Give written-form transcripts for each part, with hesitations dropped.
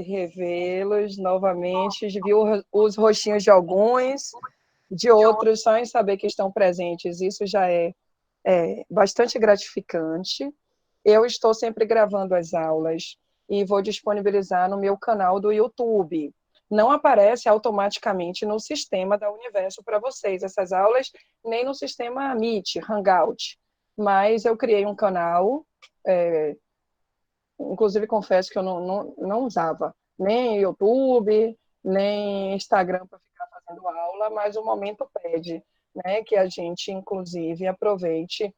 revê-los novamente, vi os rostinhos de alguns, de outros, só em saber que estão presentes, isso já é bastante gratificante. Eu estou sempre gravando as aulas e vou disponibilizar no meu canal do YouTube. Não aparece automaticamente no sistema da Universo para vocês, essas aulas, nem no sistema Meet, Hangout. Mas eu criei um canal, inclusive confesso que eu não usava nem YouTube, nem Instagram para ficar fazendo aula, mas o momento pede, né, que a gente, inclusive, aproveite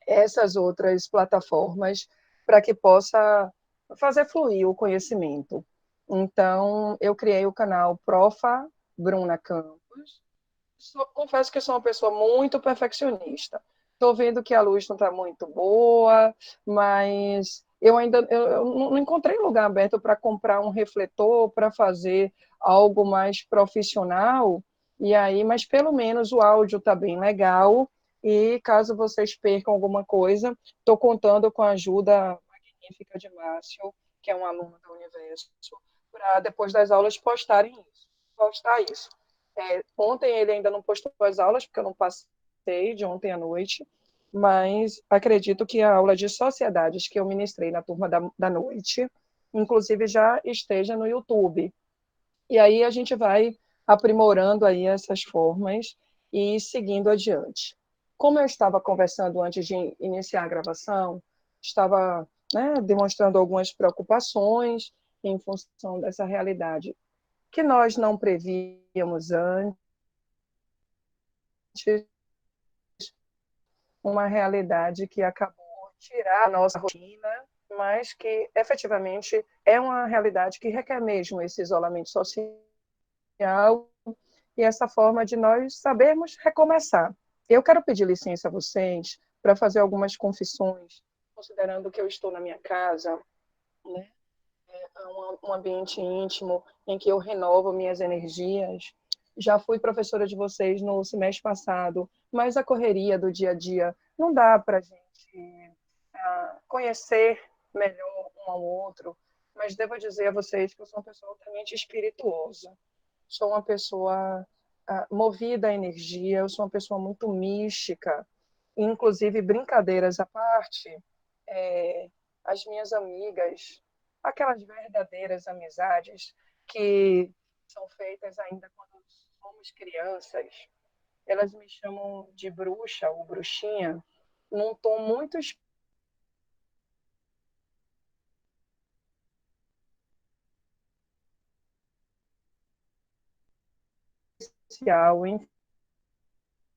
essas outras plataformas para que possa fazer fluir o conhecimento. Então, eu criei o canal Profa Bruna Campos. Confesso que sou uma pessoa muito perfeccionista. Estou vendo que a luz não está muito boa, mas eu não encontrei lugar aberto para comprar um refletor, para fazer algo mais profissional. E aí, mas pelo menos o áudio está bem legal. E caso vocês percam alguma coisa, estou contando com a ajuda magnífica de Márcio, que é um aluno da Universo, para depois das aulas postar isso. Ontem ele ainda não postou as aulas, porque eu não passei de ontem à noite, mas acredito que a aula de sociedades que eu ministrei na turma da noite, inclusive já esteja no YouTube. E aí a gente vai aprimorando aí essas formas e seguindo adiante. Como eu estava conversando antes de iniciar a gravação, estava, né, demonstrando algumas preocupações em função dessa realidade que nós não prevíamos antes, uma realidade que acabou de tirar a nossa rotina, mas que efetivamente é uma realidade que requer mesmo esse isolamento social e essa forma de nós sabermos recomeçar. Eu quero pedir licença a vocês para fazer algumas confissões, considerando que eu estou na minha casa, né? Um ambiente íntimo em que eu renovo minhas energias. Já fui professora de vocês no semestre passado, mas a correria do dia a dia não dá para a gente conhecer melhor um ao outro, mas devo dizer a vocês que eu sou uma pessoa altamente espirituosa. Sou uma pessoa movida à energia, eu sou uma pessoa muito mística, inclusive brincadeiras à parte, as minhas amigas, aquelas verdadeiras amizades que são feitas ainda quando somos crianças, elas me chamam de bruxa ou bruxinha, num tom muito especial, em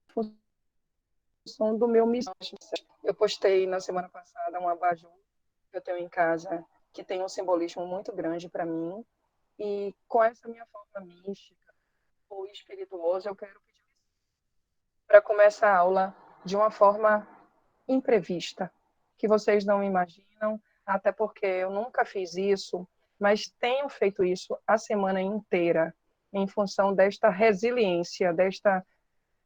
função do meu missão. Eu postei na semana passada um abajur que eu tenho em casa, que tem um simbolismo muito grande para mim, e com essa minha forma mística ou espirituosa, eu quero pedir para começar a aula de uma forma imprevista, que vocês não imaginam, até porque eu nunca fiz isso, mas tenho feito isso a semana inteira, em função desta resiliência, desta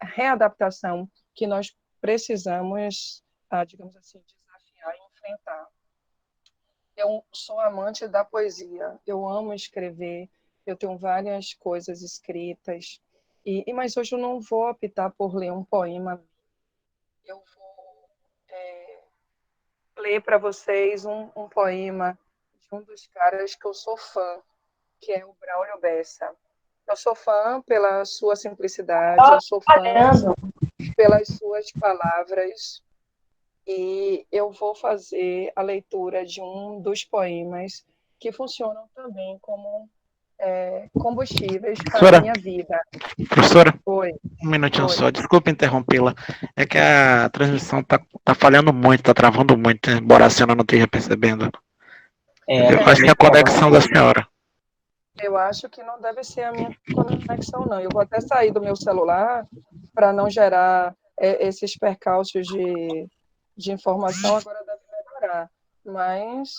readaptação que nós precisamos, digamos assim, desafiar e enfrentar. Eu sou amante da poesia, eu amo escrever, eu tenho várias coisas escritas, mas hoje eu não vou optar por ler um poema, eu vou ler para vocês um poema de um dos caras que eu sou fã, que é o Braulio Bessa. Eu sou fã pela sua simplicidade, eu sou fã pelas suas palavras, e eu vou fazer a leitura de um dos poemas que funcionam também como combustíveis para a minha vida. Professora, Oi. um minutinho só, desculpa interrompê-la. É que a transmissão tá falhando muito, tá travando muito, embora a senhora não esteja percebendo. Eu acho que é a conexão da senhora. Eu acho que não deve ser a minha conexão, não. Eu vou até sair do meu celular para não gerar esses percalços de informação, agora deve melhorar. Mas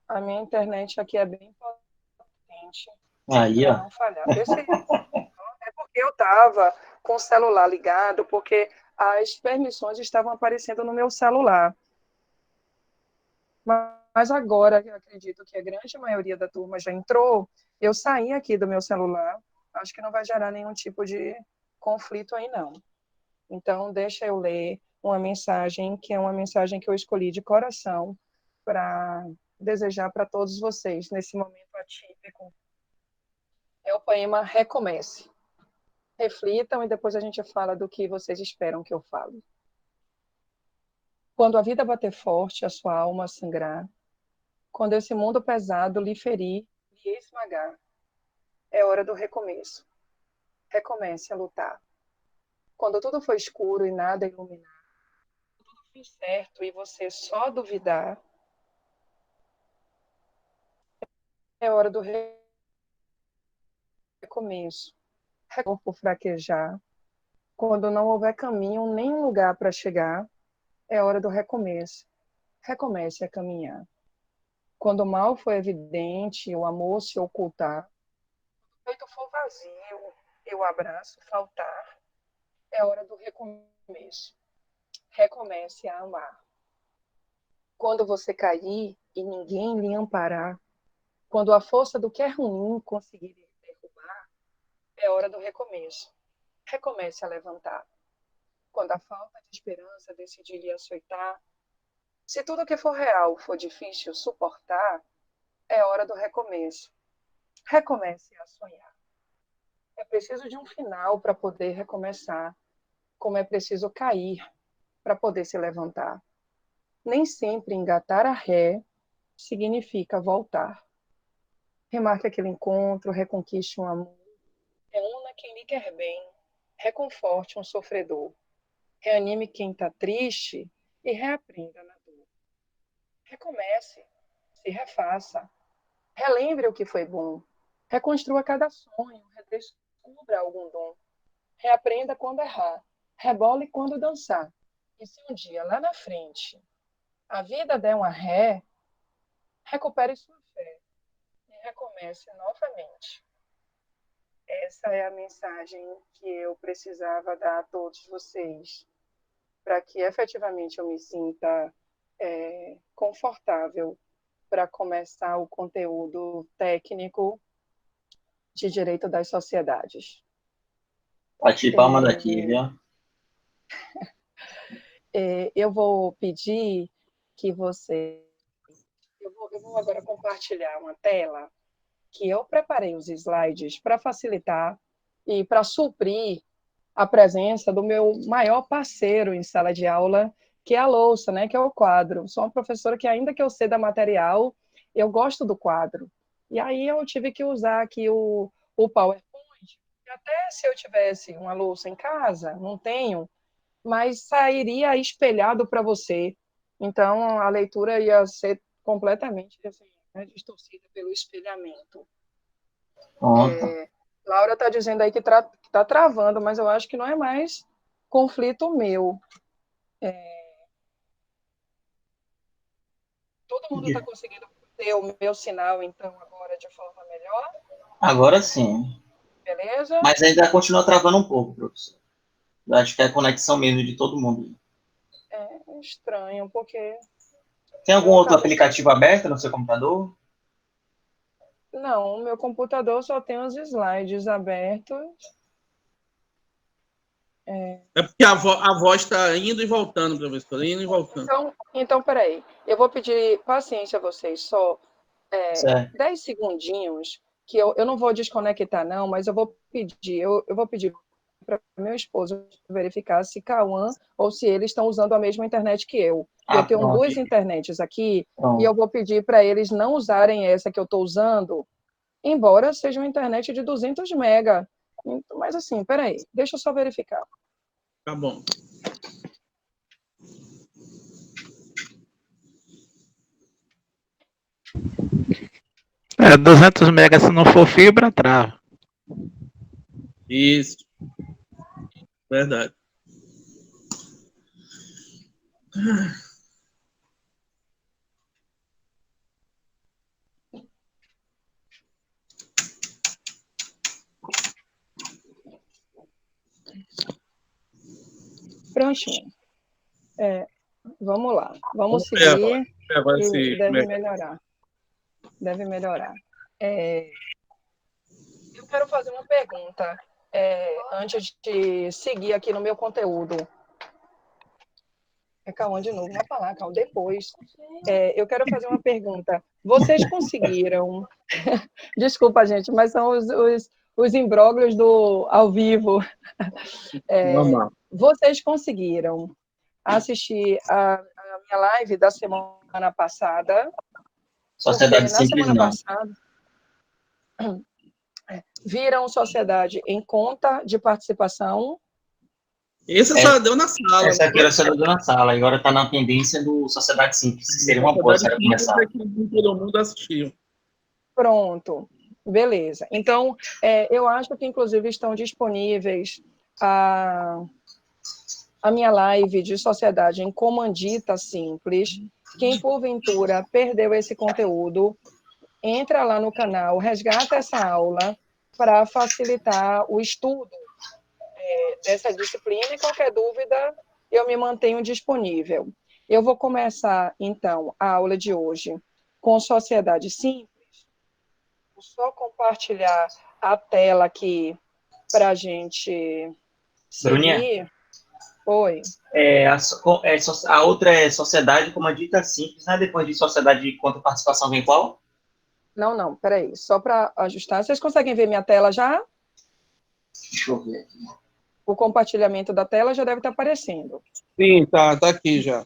a minha internet aqui é bem potente para não falhar. É porque eu estava com o celular ligado, porque as permissões estavam aparecendo no meu celular. Mas Mas agora, eu acredito que a grande maioria da turma já entrou, eu saí aqui do meu celular, acho que não vai gerar nenhum tipo de conflito aí, não. Então, deixa eu ler uma mensagem, que é uma mensagem que eu escolhi de coração para desejar para todos vocês nesse momento atípico. É o poema Recomece. Reflitam e depois a gente fala do que vocês esperam que eu fale. Quando a vida bater forte, a sua alma sangrar, quando esse mundo pesado lhe ferir, lhe esmagar, é hora do recomeço. Recomece a lutar. Quando tudo for escuro e nada iluminar, tudo for incerto e você só duvidar, é hora do recomeço. Corpo fraquejar. Quando não houver caminho nem lugar para chegar, é hora do recomeço. Recomece a caminhar. Quando o mal for evidente e o amor se ocultar, o peito for vazio e o abraço faltar, é hora do recomeço. Recomece a amar. Quando você cair e ninguém lhe amparar, quando a força do que é ruim conseguir lhe derrubar, é hora do recomeço. Recomece a levantar. Quando a falta de esperança decidir lhe açoitar, se tudo que for real for difícil suportar, é hora do recomeço. Recomece a sonhar. É preciso de um final para poder recomeçar, como é preciso cair para poder se levantar. Nem sempre engatar a ré significa voltar. Remarque aquele encontro, reconquiste um amor, reúna quem lhe quer bem, reconforte um sofredor, reanime quem está triste e reaprenda na dor. Recomece, se refaça, relembre o que foi bom, reconstrua cada sonho, redescubra algum dom, reaprenda quando errar, rebole quando dançar. E se um dia lá na frente a vida der uma ré, recupere sua fé e recomece novamente. Essa é a mensagem que eu precisava dar a todos vocês, para que efetivamente eu me sinta confortável para começar o conteúdo técnico de direito das sociedades. Bati palma daqui, viu? Eu vou pedir que você... Eu vou agora compartilhar uma tela que eu preparei os slides para facilitar e para suprir a presença do meu maior parceiro em sala de aula, que é a louça, né, que é o quadro. Sou uma professora que, ainda que eu ceda material, eu gosto do quadro. E aí eu tive que usar aqui o PowerPoint, que até se eu tivesse uma louça em casa, não tenho, mas sairia espelhado para você. Então, a leitura ia ser completamente assim, né, distorcida pelo espelhamento. Laura está dizendo aí que está travando, mas eu acho que não é mais conflito meu. Todo mundo está conseguindo ter o meu sinal, então, agora de forma melhor? Agora sim. Beleza? Mas ainda continua travando um pouco, professor. Eu acho que é a conexão mesmo de todo mundo. É estranho, porque... Tem algum outro aplicativo aberto no seu computador? Não, o meu computador só tem os slides abertos. É porque a voz está indo e voltando, professor, indo e voltando. Então, peraí. Eu vou pedir paciência a vocês, só 10 segundinhos, que eu não vou desconectar, não, mas eu vou pedir para meu esposo verificar se Cauã ou se eles estão usando a mesma internet que eu. Eu tenho duas internets aqui e eu vou pedir para eles não usarem essa que eu estou usando, embora seja uma internet de 200 mega. Mas assim, peraí, deixa eu só verificar. Tá bom. É, 200 megas se não for fibra, trava. Isso. Verdade. Prontinho. Vamos lá. Vamos seguir. Agora E deve melhorar. Deve melhorar. Eu quero fazer uma pergunta antes de seguir aqui no meu conteúdo. Cauã de novo, vai falar, Cauã, depois. Eu quero fazer uma pergunta. Vocês conseguiram... Desculpa, gente, mas são os imbróglios do ao vivo. Vocês conseguiram assistir a minha live da semana passada? Sociedade na Simples, semana não. passada, viram Sociedade em Conta de Participação. Esse só deu na sala. Essa aqui era só deu na sala, agora está na pendência do Sociedade Simples, que seria uma boa se ela começar. Todo mundo assistiu. Pronto, beleza. Então, eu acho que, inclusive, estão disponíveis a minha live de Sociedade em Comandita Simples. Quem, porventura, perdeu esse conteúdo, entra lá no canal, resgata essa aula para facilitar o estudo dessa disciplina e qualquer dúvida eu me mantenho disponível. Eu vou começar, então, a aula de hoje com Sociedade Simples. Vou só compartilhar a tela aqui para a gente seguir. Oi. A outra é Sociedade Comandita Simples, né? Depois de Sociedade de Conta Participação vem qual? Não, peraí, só para ajustar. Vocês conseguem ver minha tela já? Deixa eu ver aqui. O compartilhamento da tela já deve estar aparecendo. Sim, tá aqui já.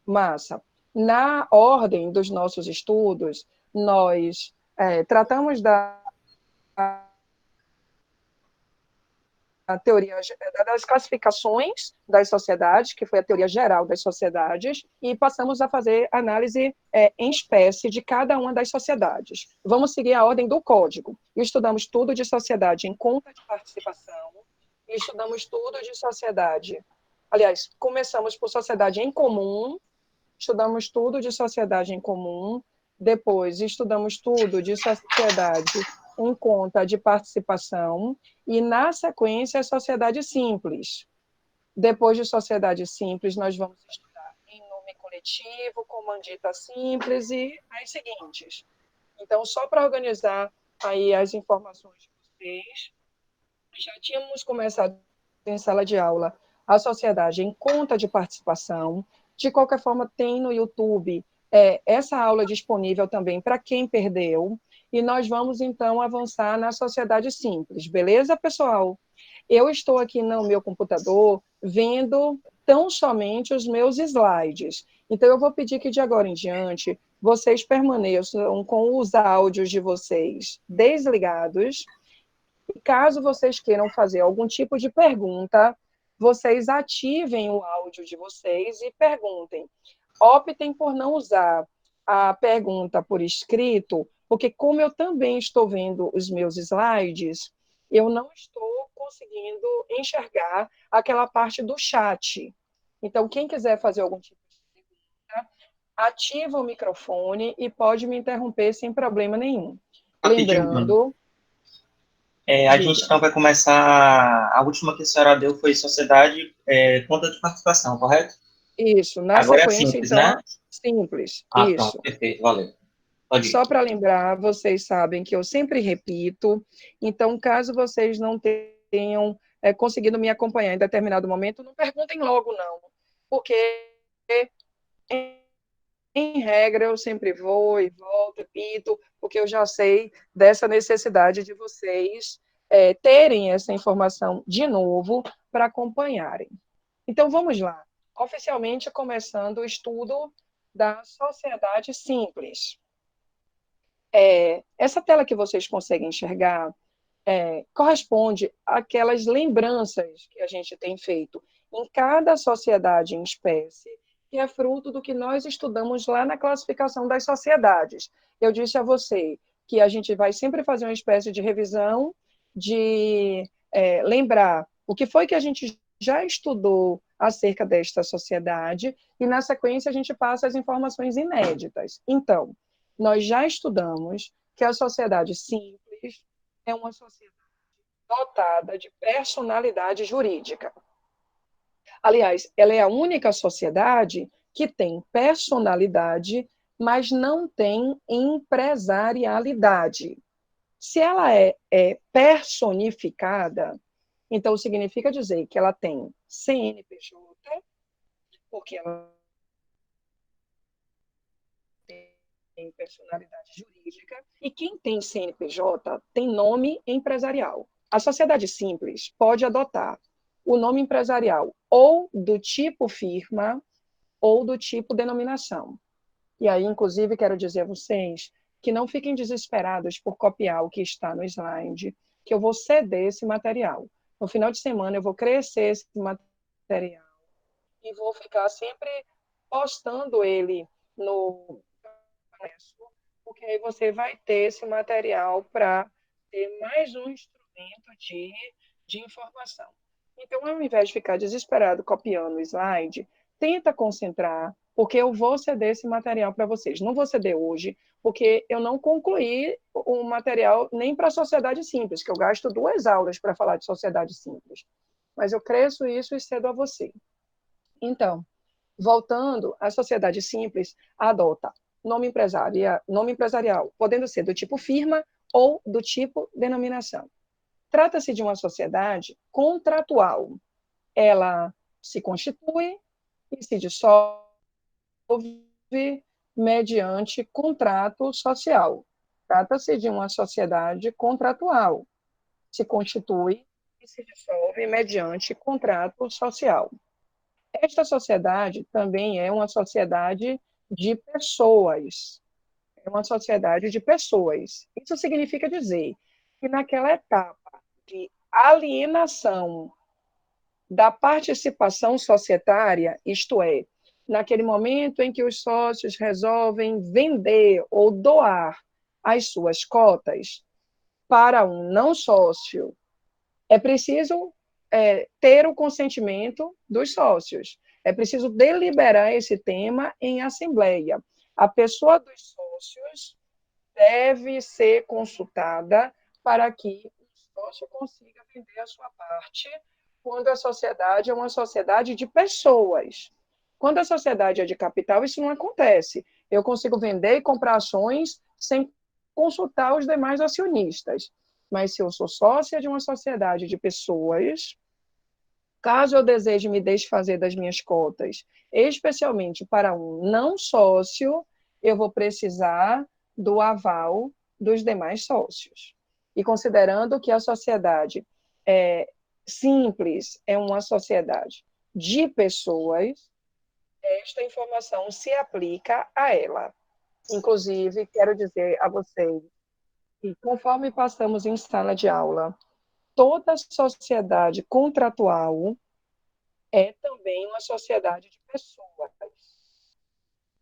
Massa. Na ordem dos nossos estudos, nós tratamos da teoria das classificações das sociedades, que foi a teoria geral das sociedades, e passamos a fazer análise em espécie de cada uma das sociedades. Vamos seguir a ordem do código. Estudamos tudo de sociedade em conta de participação, estudamos tudo de sociedade. Aliás, começamos por sociedade em comum, estudamos tudo de sociedade em comum, depois estudamos tudo de sociedade em conta de participação, e, na sequência, a sociedade simples. Depois de sociedade simples, nós vamos estudar em nome coletivo, comandita simples e as seguintes. Então, só para organizar aí as informações de vocês, já tínhamos começado em sala de aula a sociedade em conta de participação. De qualquer forma, tem no YouTube essa aula disponível também para quem perdeu. E nós vamos, então, avançar na sociedade simples. Beleza, pessoal? Eu estou aqui no meu computador vendo tão somente os meus slides. Então, eu vou pedir que, de agora em diante, vocês permaneçam com os áudios de vocês desligados. E caso vocês queiram fazer algum tipo de pergunta, vocês ativem o áudio de vocês e perguntem. Optem por não usar a pergunta por escrito, porque como eu também estou vendo os meus slides, eu não estou conseguindo enxergar aquela parte do chat. Então, quem quiser fazer algum tipo de pergunta, ativa o microfone e pode me interromper sem problema nenhum. Lembrando... a gente, então, vai começar... A última que a senhora deu foi Sociedade Conta de Participação, correto? Isso, na agora sequência, simples, então, né? Simples. Isso. Pronto, Perfeito, valeu. Pode ir. Só para lembrar, vocês sabem que eu sempre repito, então, caso vocês não tenham conseguido me acompanhar em determinado momento, não perguntem logo, não, porque, em regra, eu sempre vou e volto, repito, porque eu já sei dessa necessidade de vocês terem essa informação de novo para acompanharem. Então, vamos lá. Oficialmente, começando o estudo da sociedade simples. Essa tela que vocês conseguem enxergar corresponde àquelas lembranças que a gente tem feito em cada sociedade em espécie, que é fruto do que nós estudamos lá na classificação das sociedades. Eu disse a você que a gente vai sempre fazer uma espécie de revisão, de lembrar o que foi que a gente já estudou acerca desta sociedade, e, na sequência, a gente passa as informações inéditas. Então, nós já estudamos que a sociedade simples é uma sociedade dotada de personalidade jurídica. Aliás, ela é a única sociedade que tem personalidade, mas não tem empresarialidade. Se ela é personificada, então significa dizer que ela tem CNPJ, porque ela tem personalidade jurídica, e quem tem CNPJ tem nome empresarial. A sociedade simples pode adotar o nome empresarial ou do tipo firma ou do tipo denominação. E aí, inclusive, quero dizer a vocês que não fiquem desesperados por copiar o que está no slide, que eu vou ceder esse material. No final de semana, eu vou crescer esse material e vou ficar sempre postando ele no porque aí você vai ter esse material para ter mais um instrumento de informação. Então, ao invés de ficar desesperado copiando o slide, tenta concentrar, porque eu vou ceder esse material para vocês. Não vou ceder hoje, porque eu não concluí o material nem para a sociedade simples, que eu gasto 2 aulas para falar de sociedade simples. Mas eu cresço isso e cedo a você. Então, voltando, a sociedade simples adota nome empresarial, podendo ser do tipo firma ou do tipo denominação. Trata-se de uma sociedade contratual. Ela se constitui e se dissolve mediante contrato social. Trata-se de uma sociedade contratual. Se constitui e se dissolve mediante contrato social. Esta sociedade também é uma sociedade de pessoas. É uma sociedade de pessoas. Isso significa dizer que naquela etapa de alienação da participação societária, isto é, naquele momento em que os sócios resolvem vender ou doar as suas cotas para um não sócio, é preciso ter o consentimento dos sócios. É preciso deliberar esse tema em assembleia. A pessoa dos sócios deve ser consultada para que o sócio consiga vender a sua parte, quando a sociedade é uma sociedade de pessoas. Quando a sociedade é de capital, isso não acontece. Eu consigo vender e comprar ações sem consultar os demais acionistas. Mas se eu sou sócia de uma sociedade de pessoas, caso eu deseje me desfazer das minhas cotas, especialmente para um não sócio, eu vou precisar do aval dos demais sócios. E considerando que a sociedade simples é uma sociedade de pessoas, esta informação se aplica a ela. Inclusive, quero dizer a vocês que, conforme passamos em sala de aula, toda sociedade contratual é também uma sociedade de pessoas.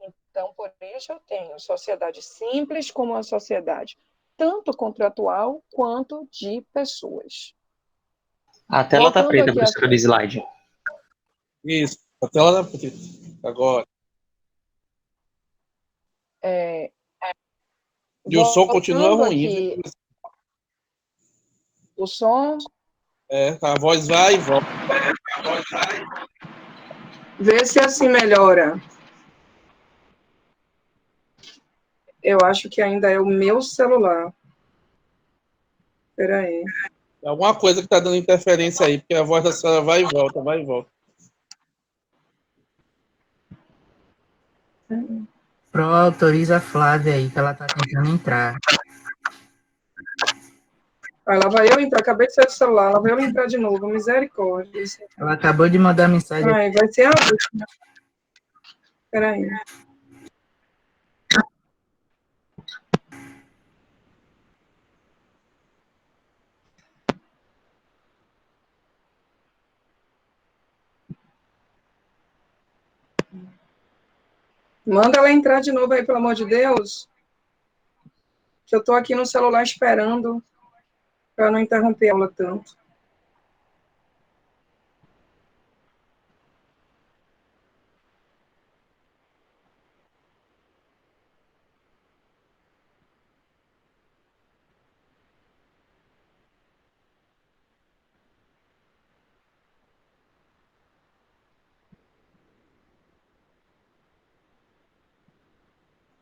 Então, por isso eu tenho sociedade simples como uma sociedade tanto contratual quanto de pessoas. A tela está Voltando preta, aqui professora, do slide. Isso, a tela da preta. Agora. E o som continua voltando ruim, aqui, viu? o som, A voz vai e volta. vê se assim melhora. Eu acho que ainda é o meu celular. Espera aí. É alguma coisa que está dando interferência aí, porque a voz da senhora vai e volta, vai e volta. Pro, autoriza a Flávia aí, que ela tá tentando entrar. Aí lá vai eu entrar, acabei de sair do celular, lá vai eu entrar de novo, misericórdia. Ela acabou de mandar mensagem. Ai, vai ser a última. Espera aí. Manda ela entrar de novo aí, pelo amor de Deus. Que eu estou aqui no celular esperando para não interromper a aula tanto.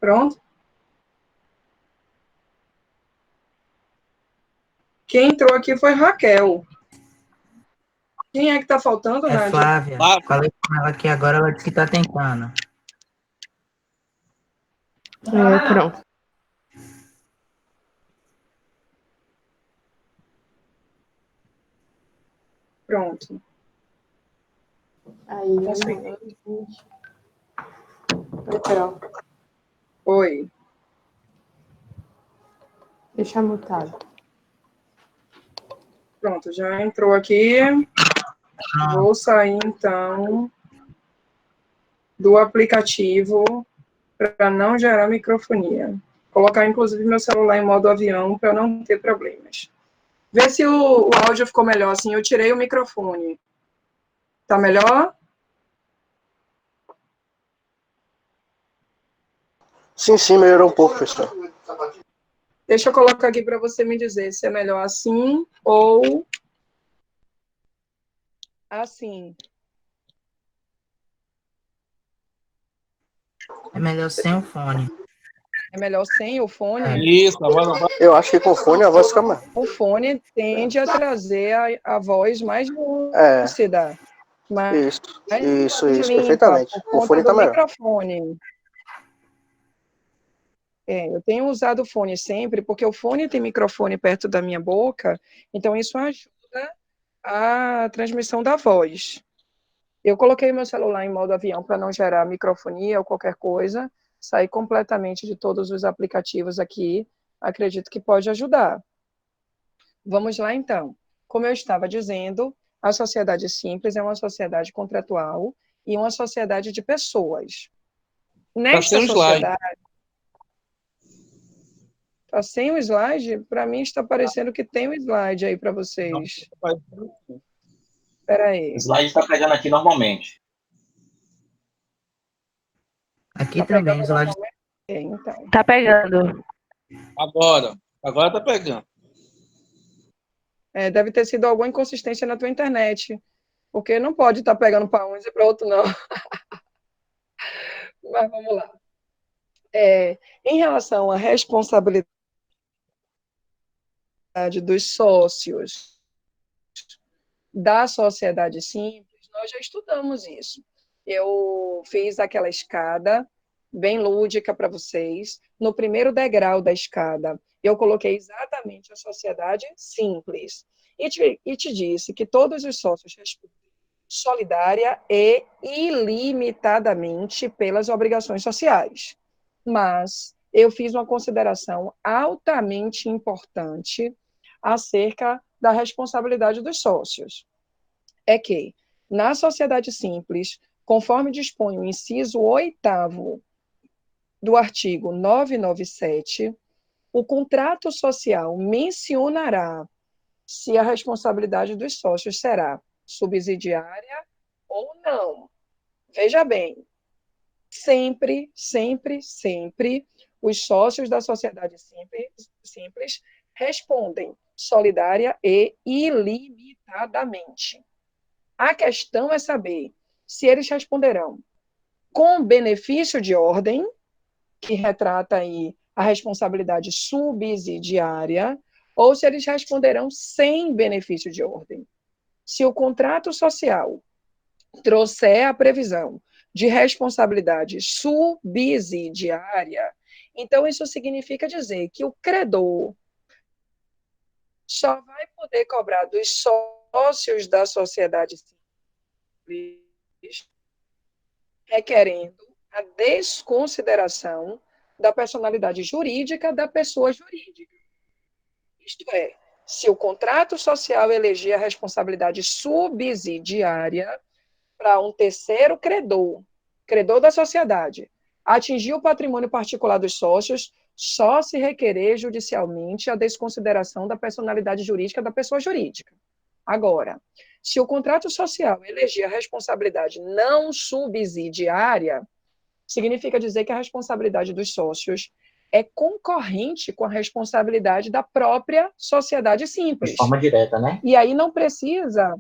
Pronto? Quem entrou aqui foi Raquel. Quem é que está faltando, É Nádia? Flávia. Falei com ela aqui agora, ela disse que tá tentando. Pronto. Pronto. Aí, Oi. deixa mutado. Pronto, já entrou aqui. Vou sair, então, do aplicativo para não gerar microfonia. Colocar, inclusive, meu celular em modo avião para não ter problemas. Vê se o áudio ficou melhor assim. Eu tirei o microfone. Tá melhor? Sim, melhorou um pouco, professor. Deixa eu colocar aqui para você me dizer se é melhor assim ou assim. É melhor sem o fone. É melhor sem o fone? Isso, a voz não vai. Eu acho que com fone a voz fica mais. O fone tende a trazer a voz mais É, lúcida, mais isso, limpa, perfeitamente. por O conta fone tá do melhor. microfone. Eu tenho usado o fone sempre, porque o fone tem microfone perto da minha boca, então isso ajuda a transmissão da voz. Eu coloquei meu celular em modo avião para não gerar microfonia ou qualquer coisa, saí completamente de todos os aplicativos aqui, acredito que pode ajudar. Vamos lá, então. Como eu estava dizendo, a sociedade simples é uma sociedade contratual e uma sociedade de pessoas. Nesta sociedade... Está sem o slide? Para mim está parecendo que tem um slide aí para vocês. Espera aí. O slide está pegando aqui normalmente. Aqui Tá também, pegando o slide. normalmente? Então. Tá pegando. Agora tá pegando. Deve ter sido alguma inconsistência na tua internet, porque não pode estar pegando para um e para outro, não. Mas vamos lá. Em relação à responsabilidade dos sócios da sociedade simples, nós já estudamos isso. Eu fiz aquela escada bem lúdica para vocês. No primeiro degrau da escada, eu coloquei exatamente a sociedade simples. E te disse que todos os sócios respondem solidária e ilimitadamente pelas obrigações sociais. Mas eu fiz uma consideração altamente importante acerca da responsabilidade dos sócios. É que, na sociedade simples, conforme dispõe o inciso 8º do artigo 997, o contrato social mencionará se a responsabilidade dos sócios será subsidiária ou não. Veja bem, sempre, os sócios da sociedade simples respondem solidária e ilimitadamente. A questão é saber se eles responderão com benefício de ordem, que retrata aí a responsabilidade subsidiária, ou se eles responderão sem benefício de ordem. Se o contrato social trouxer a previsão de responsabilidade subsidiária, então isso significa dizer que o credor só vai poder cobrar dos sócios da sociedade civil requerendo a desconsideração da personalidade jurídica da pessoa jurídica. Isto é, se o contrato social eleger a responsabilidade subsidiária para um terceiro credor da sociedade, atingir o patrimônio particular dos sócios, só se requerer judicialmente a desconsideração da personalidade jurídica da pessoa jurídica. Agora, se o contrato social eleger a responsabilidade não subsidiária, significa dizer que a responsabilidade dos sócios é concorrente com a responsabilidade da própria sociedade simples. De forma direta, né? E aí não precisa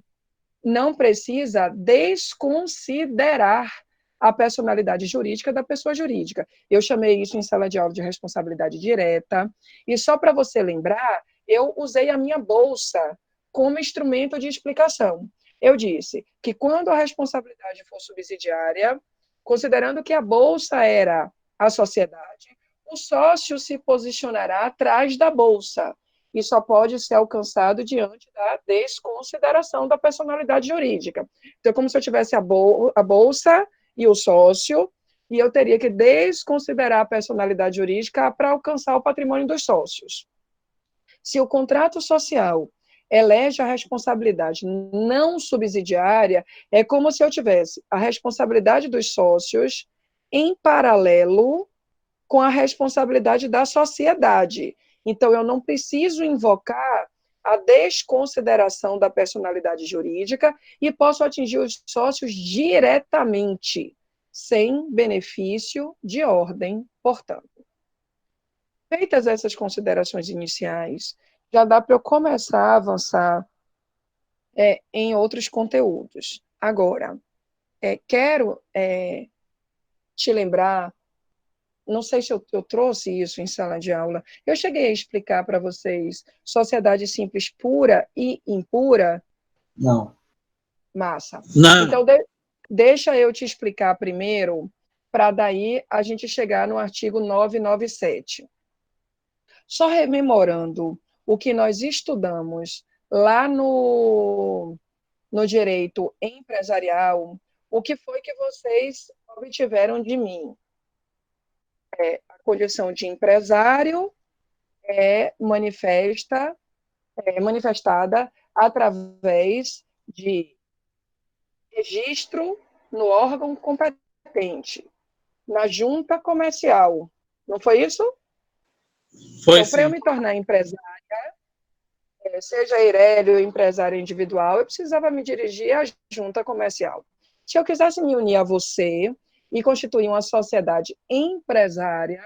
desconsiderar a personalidade jurídica da pessoa jurídica. Eu chamei isso em sala de aula de responsabilidade direta, e só para você lembrar, eu usei a minha bolsa como instrumento de explicação. Eu disse que quando a responsabilidade for subsidiária, considerando que a bolsa era a sociedade, o sócio se posicionará atrás da bolsa e só pode ser alcançado diante da desconsideração da personalidade jurídica. Então, é como se eu tivesse a bolsa e o sócio, e eu teria que desconsiderar a personalidade jurídica para alcançar o patrimônio dos sócios. Se o contrato social elege a responsabilidade não subsidiária, é como se eu tivesse a responsabilidade dos sócios em paralelo com a responsabilidade da sociedade. Então, eu não preciso invocar a desconsideração da personalidade jurídica e posso atingir os sócios diretamente, sem benefício de ordem, portanto. Feitas essas considerações iniciais, já dá para eu começar a avançar em outros conteúdos. Agora, quero te lembrar, não sei se eu trouxe isso em sala de aula, eu cheguei a explicar para vocês sociedade simples pura e impura? Não. Massa. Não. Então, deixa eu te explicar primeiro, para daí a gente chegar no artigo 997. Só rememorando o que nós estudamos lá no direito empresarial, o que foi que vocês obtiveram de mim? A condição de empresário é manifestada através de registro no órgão competente, na junta comercial. Não foi isso? Foi então, para eu me tornar empresária, seja Eirélio, empresária individual, eu precisava me dirigir à junta comercial. Se eu quisesse me unir a você e constituir uma sociedade empresária,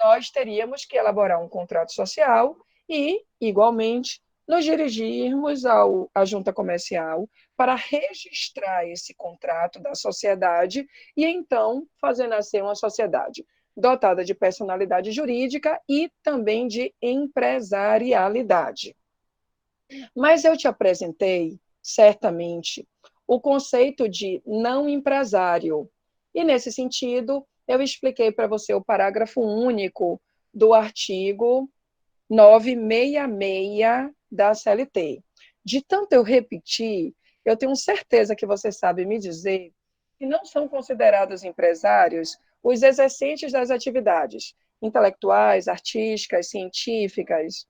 nós teríamos que elaborar um contrato social e, igualmente, nos dirigirmos à junta comercial para registrar esse contrato da sociedade e, então, fazer nascer uma sociedade dotada de personalidade jurídica e também de empresarialidade. Mas eu te apresentei, certamente, o conceito de não empresário. E, nesse sentido, eu expliquei para você o parágrafo único do artigo 966 da CLT. De tanto eu repetir, eu tenho certeza que você sabe me dizer que não são considerados empresários os exercentes das atividades intelectuais, artísticas, científicas,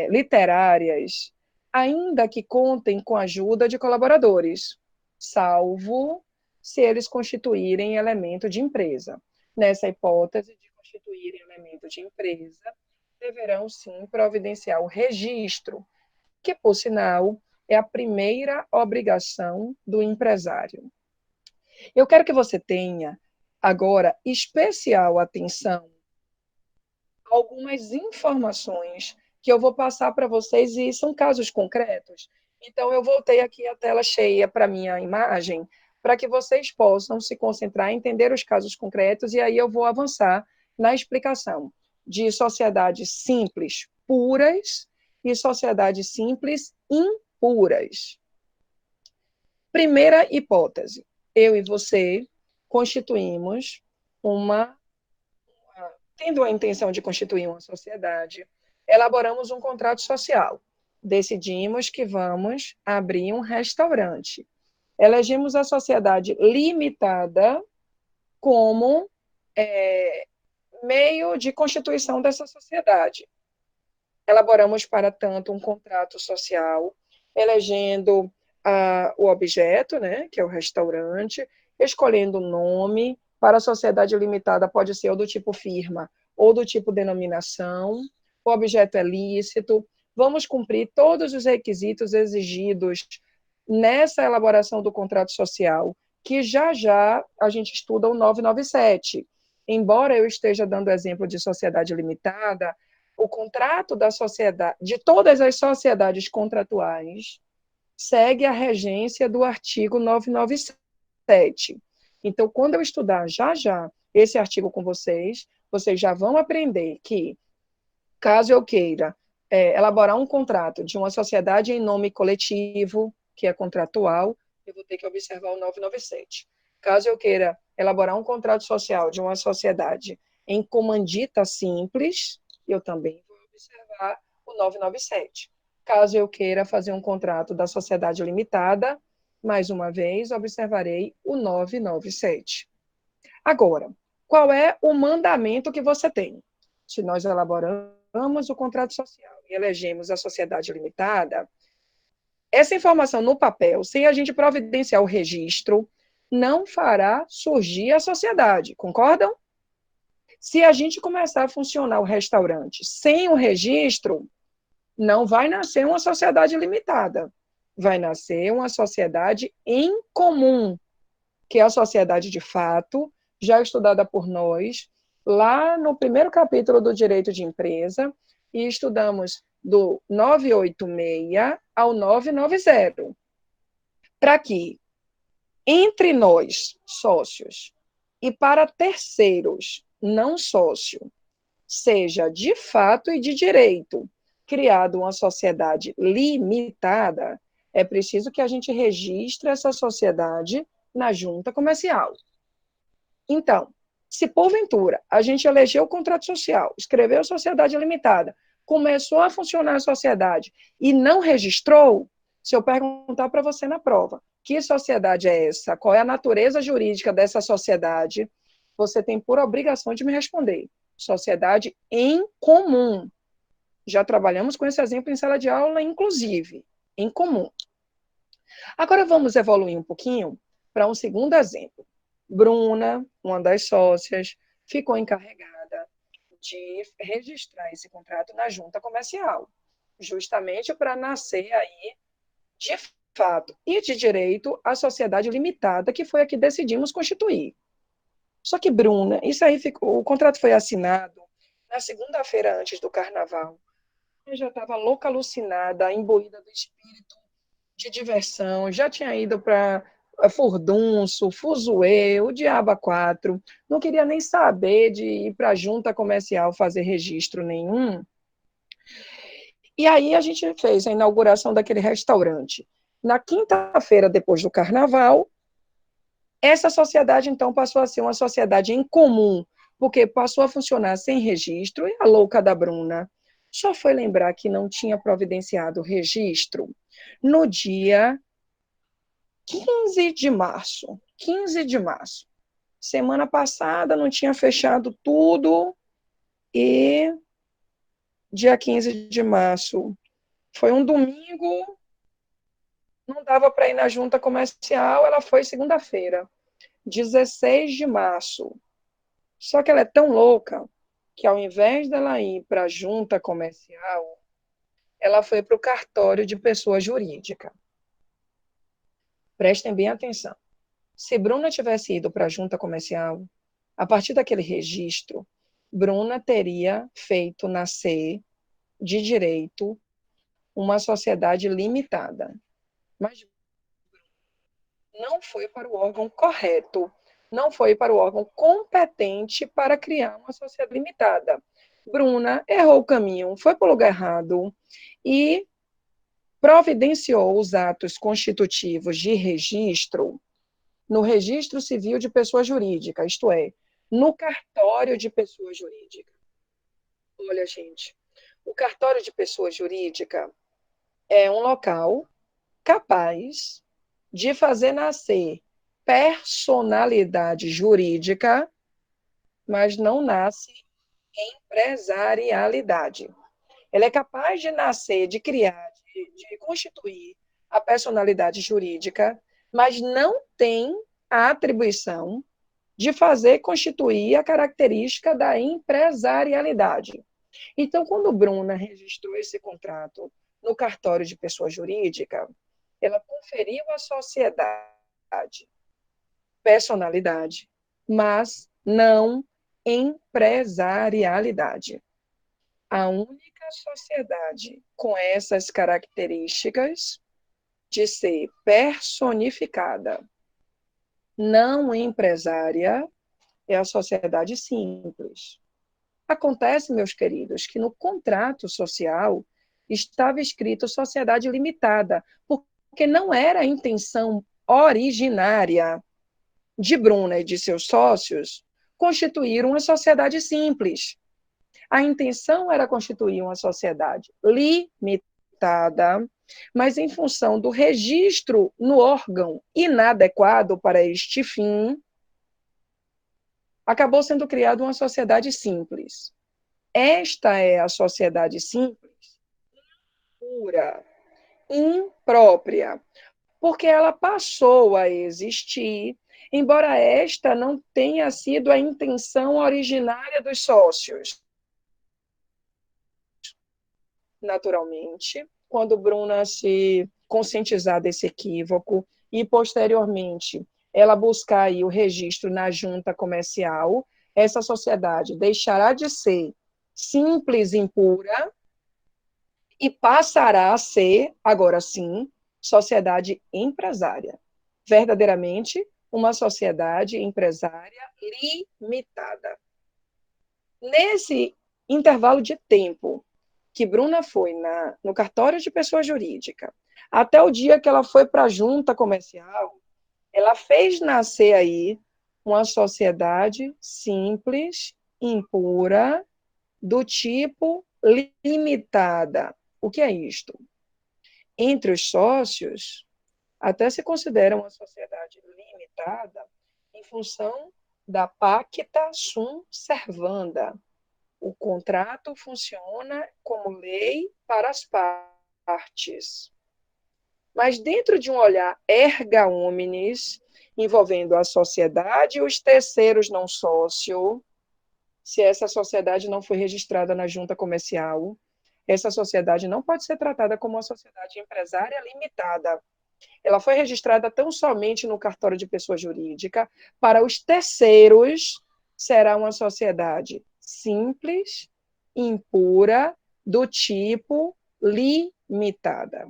literárias, ainda que contem com a ajuda de colaboradores, salvo se eles constituírem elemento de empresa. Nessa hipótese de constituírem elemento de empresa, deverão, sim, providenciar o registro, que, por sinal, é a primeira obrigação do empresário. Eu quero que você tenha, agora, especial atenção a algumas informações que eu vou passar para vocês, e são casos concretos. Então, eu voltei aqui a tela cheia para a minha imagem, para que vocês possam se concentrar, entender os casos concretos, e aí eu vou avançar na explicação de sociedades simples puras e sociedades simples impuras. Primeira hipótese, eu e você constituímos tendo a intenção de constituir uma sociedade, elaboramos um contrato social. Decidimos que vamos abrir um restaurante. Elegemos a sociedade limitada como meio de constituição dessa sociedade. Elaboramos, para tanto, um contrato social, elegendo o objeto, né, que é o restaurante, escolhendo o nome. Para a sociedade limitada, pode ser ou do tipo firma ou do tipo denominação. O objeto é lícito. Vamos cumprir todos os requisitos exigidos nessa elaboração do contrato social, que já a gente estuda o 997. Embora eu esteja dando exemplo de sociedade limitada, o contrato da sociedade, de todas as sociedades contratuais, segue a regência do artigo 997. Então, quando eu estudar já esse artigo com vocês já vão aprender que, caso eu queira elaborar um contrato de uma sociedade em nome coletivo, que é contratual, eu vou ter que observar o 997. Caso eu queira elaborar um contrato social de uma sociedade em comandita simples, eu também vou observar o 997. Caso eu queira fazer um contrato da sociedade limitada, mais uma vez, observarei o 997. Agora, qual é o mandamento que você tem? Se nós elaboramos o contrato social e elegemos a sociedade limitada, essa informação no papel, sem a gente providenciar o registro, não fará surgir a sociedade, concordam? Se a gente começar a funcionar o restaurante sem o registro, não vai nascer uma sociedade limitada, vai nascer uma sociedade em comum, que é a sociedade de fato, já estudada por nós, lá no primeiro capítulo do Direito de Empresa, e estudamos do 986 ao 990, para que, entre nós, sócios, e para terceiros, não sócio, seja de fato e de direito criada uma sociedade limitada, é preciso que a gente registre essa sociedade na junta comercial. Então, se porventura a gente elegeu o contrato social, escreveu a sociedade limitada, começou a funcionar a sociedade e não registrou, se eu perguntar para você na prova, que sociedade é essa? Qual é a natureza jurídica dessa sociedade? Você tem por obrigação de me responder. Sociedade em comum. Já trabalhamos com esse exemplo em sala de aula, inclusive, em comum. Agora vamos evoluir um pouquinho para um segundo exemplo. Bruna, uma das sócias, ficou encarregada de registrar esse contrato na junta comercial, justamente para nascer aí, de fato e de direito, a sociedade limitada, que foi a que decidimos constituir. Só que Bruna, isso aí o contrato foi assinado na segunda-feira antes do carnaval. Eu já estava louca, alucinada, imbuída do espírito de diversão, já tinha ido para furdunço, fuzuê, o diabo a quatro, não queria nem saber de ir para a junta comercial fazer registro nenhum. E aí a gente fez a inauguração daquele restaurante. Na quinta-feira, depois do carnaval, essa sociedade, então, passou a ser uma sociedade em comum, porque passou a funcionar sem registro, e a louca da Bruna só foi lembrar que não tinha providenciado o registro no dia 15 de março. 15 de março. Semana passada não tinha fechado tudo e dia 15 de março foi um domingo, não dava para ir na junta comercial, ela foi segunda-feira, 16 de março. Só que ela é tão louca que ao invés dela ir para a junta comercial, ela foi para o cartório de pessoa jurídica. Prestem bem atenção. Se Bruna tivesse ido para a junta comercial, a partir daquele registro, Bruna teria feito nascer de direito uma sociedade limitada. Mas não foi para o órgão correto, não foi para o órgão competente para criar uma sociedade limitada. Bruna errou o caminho, foi para o lugar errado e providenciou os atos constitutivos de registro no registro civil de pessoa jurídica, isto é, no cartório de pessoa jurídica. Olha, gente, o cartório de pessoa jurídica é um local capaz de fazer nascer personalidade jurídica, mas não nasce empresarialidade. Ela é capaz de nascer, de criar, de constituir a personalidade jurídica, mas não tem a atribuição de fazer constituir a característica da empresarialidade. Então, quando Bruna registrou esse contrato no cartório de pessoa jurídica, ela conferiu à sociedade personalidade, mas não empresarialidade. A única sociedade com essas características de ser personificada, não empresária é a sociedade simples. Acontece, meus queridos, que no contrato social estava escrito sociedade limitada, porque não era a intenção originária de Bruna e de seus sócios constituir uma sociedade simples. A intenção era constituir uma sociedade limitada, mas em função do registro no órgão inadequado para este fim, acabou sendo criada uma sociedade simples. Esta é a sociedade simples, pura, imprópria, porque ela passou a existir, embora esta não tenha sido a intenção originária dos sócios. Naturalmente, quando Bruna se conscientizar desse equívoco e, posteriormente, ela buscar aí o registro na junta comercial, essa sociedade deixará de ser simples e impura e passará a ser, agora sim, sociedade empresária. Verdadeiramente, uma sociedade empresária limitada. Nesse intervalo de tempo que Bruna foi no cartório de pessoa jurídica, até o dia que ela foi para a junta comercial, ela fez nascer aí uma sociedade simples, impura, do tipo limitada. O que é isto? Entre os sócios, até se considera uma sociedade limitada em função da pacta sunt servanda. O contrato funciona como lei para as partes. Mas dentro de um olhar erga omnes, envolvendo a sociedade e os terceiros não sócio, se essa sociedade não foi registrada na junta comercial, essa sociedade não pode ser tratada como uma sociedade empresária limitada. Ela foi registrada tão somente no cartório de pessoa jurídica. Para os terceiros, será uma sociedade simples, impura, do tipo limitada.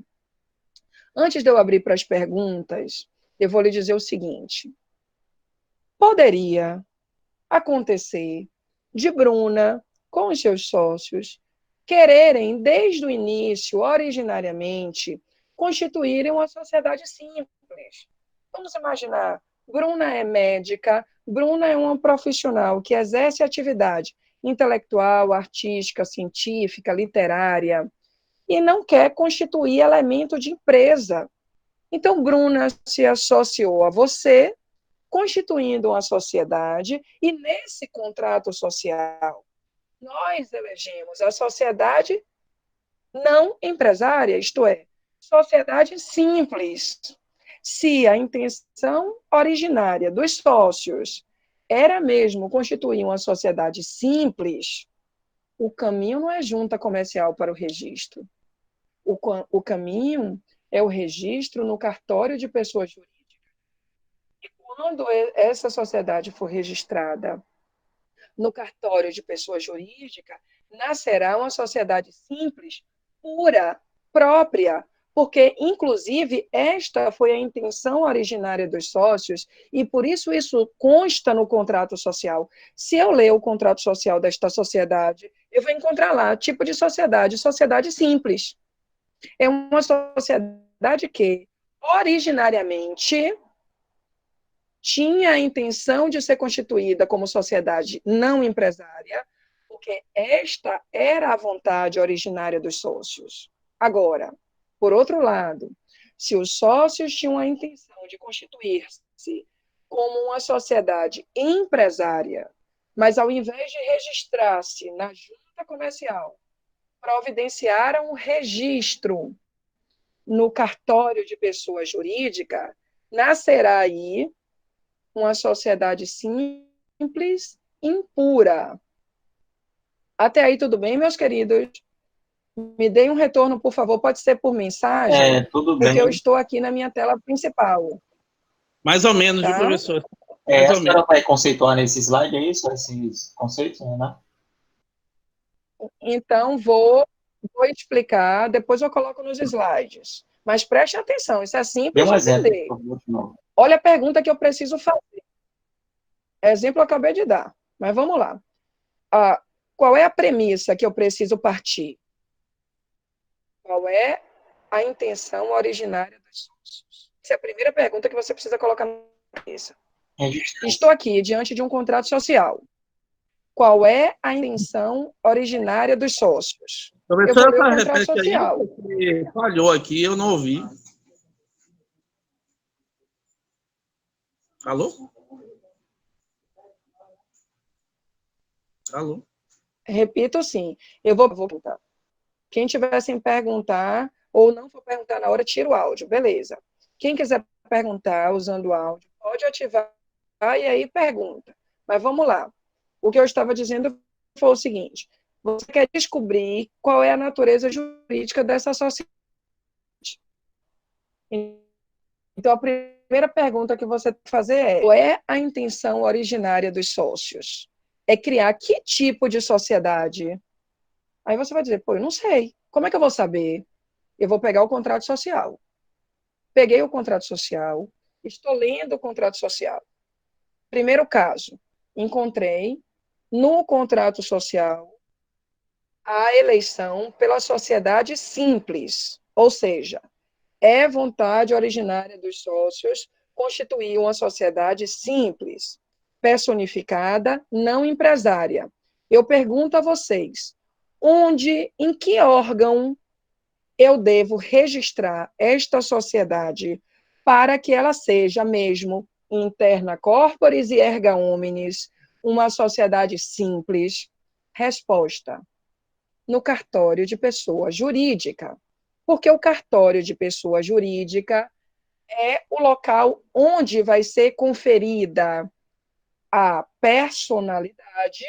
Antes de eu abrir para as perguntas, eu vou lhe dizer o seguinte. Poderia acontecer de Bruna, com os seus sócios, quererem, desde o início, originariamente, constituírem uma sociedade simples. Vamos imaginar, Bruna é médica, Bruna é uma profissional que exerce atividade intelectual, artística, científica, literária, e não quer constituir elemento de empresa. Então, Bruna se associou a você, constituindo uma sociedade, e nesse contrato social, nós elegemos a sociedade não empresária, isto é, sociedade simples. Se a intenção originária dos sócios era mesmo constituir uma sociedade simples, o caminho não é junta comercial para o registro. O caminho é o registro no cartório de pessoa jurídica. E quando essa sociedade for registrada no cartório de pessoa jurídica, nascerá uma sociedade simples, pura, própria, porque, inclusive, esta foi a intenção originária dos sócios e, por isso, isso consta no contrato social. Se eu ler o contrato social desta sociedade, eu vou encontrar lá tipo de sociedade simples. É uma sociedade que, originariamente, tinha a intenção de ser constituída como sociedade não empresária, porque esta era a vontade originária dos sócios. Agora, por outro lado, se os sócios tinham a intenção de constituir-se como uma sociedade empresária, mas ao invés de registrar-se na junta comercial, providenciaram um registro no cartório de pessoa jurídica, nascerá aí uma sociedade simples, impura. Até aí tudo bem, meus queridos? Me deem um retorno, por favor, pode ser por mensagem, Tudo porque bem. eu estou aqui na minha tela principal. Mais ou menos, Tá? professor. A senhora vai conceituar nesse slide, é isso? Esses conceitos, né? Então, vou explicar, depois eu coloco nos slides. Mas preste atenção, isso é Dê simples um de exemplo, entender. por favor, de novo. Olha a pergunta que eu preciso fazer. Exemplo eu acabei de dar, mas vamos lá. Qual é a premissa que eu preciso partir? Qual é a intenção originária dos sócios? Essa é a primeira pergunta que você precisa colocar na cabeça. Estou aqui diante de um contrato social. Qual é a intenção originária dos sócios? Professora, Eu vou ler o para contrato repete aí, social. porque falhou aqui, eu não ouvi. Alô? Alô? Repito, sim. Eu vou perguntar. Quem tiver sem perguntar, ou não for perguntar na hora, tira o áudio. Beleza. Quem quiser perguntar usando o áudio, pode ativar e aí pergunta. Mas vamos lá. O que eu estava dizendo foi o seguinte: você quer descobrir qual é a natureza jurídica dessa sociedade. Então, a primeira pergunta que você tem que fazer é: qual é a intenção originária dos sócios? É criar que tipo de sociedade? Aí você vai dizer: pô, eu não sei. Como é que eu vou saber? Eu vou pegar o contrato social. Peguei o contrato social, estou lendo o contrato social. Primeiro caso, encontrei no contrato social a eleição pela sociedade simples, ou seja, é vontade originária dos sócios constituir uma sociedade simples, personificada, não empresária. Eu pergunto a vocês, em que órgão eu devo registrar esta sociedade para que ela seja mesmo interna corporis e erga omnes, uma sociedade simples? Resposta: no cartório de pessoa jurídica. Porque o cartório de pessoa jurídica é o local onde vai ser conferida a personalidade,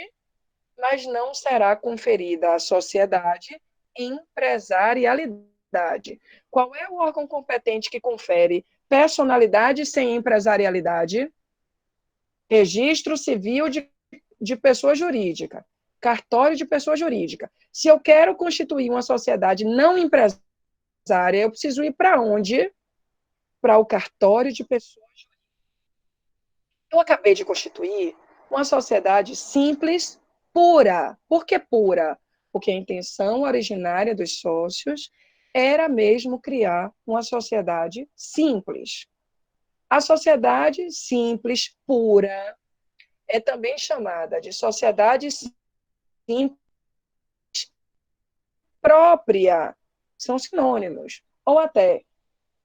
mas não será conferida à sociedade empresarialidade. Qual é o órgão competente que confere personalidade sem empresarialidade? Registro civil de pessoa jurídica, cartório de pessoa jurídica. Se eu quero constituir uma sociedade não empresária, eu preciso ir para onde? Para o cartório de pessoa jurídica. Eu acabei de constituir uma sociedade simples, pura. Por que pura? Porque a intenção originária dos sócios era mesmo criar uma sociedade simples. A sociedade simples, pura, é também chamada de sociedade simples própria. São sinônimos. Ou até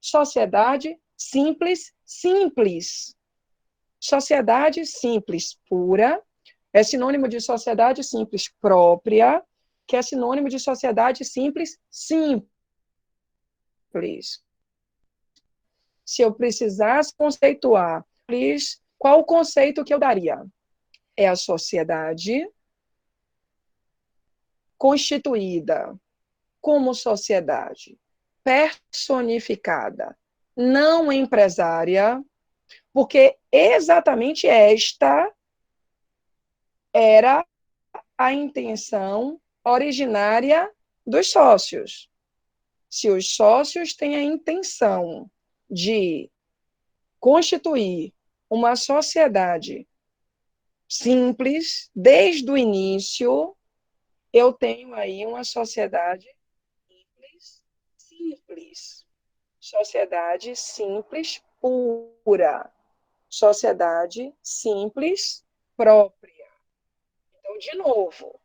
sociedade simples, simples. Sociedade simples pura é sinônimo de sociedade simples própria, que é sinônimo de sociedade simples simples. Se eu precisasse conceituar, qual o conceito que eu daria? É a sociedade constituída como sociedade personificada, não empresária, porque exatamente esta era a intenção originária dos sócios. Se os sócios têm a intenção de constituir uma sociedade simples, desde o início, eu tenho aí uma sociedade simples. Sociedade simples pura. Sociedade simples própria. Então, de novo,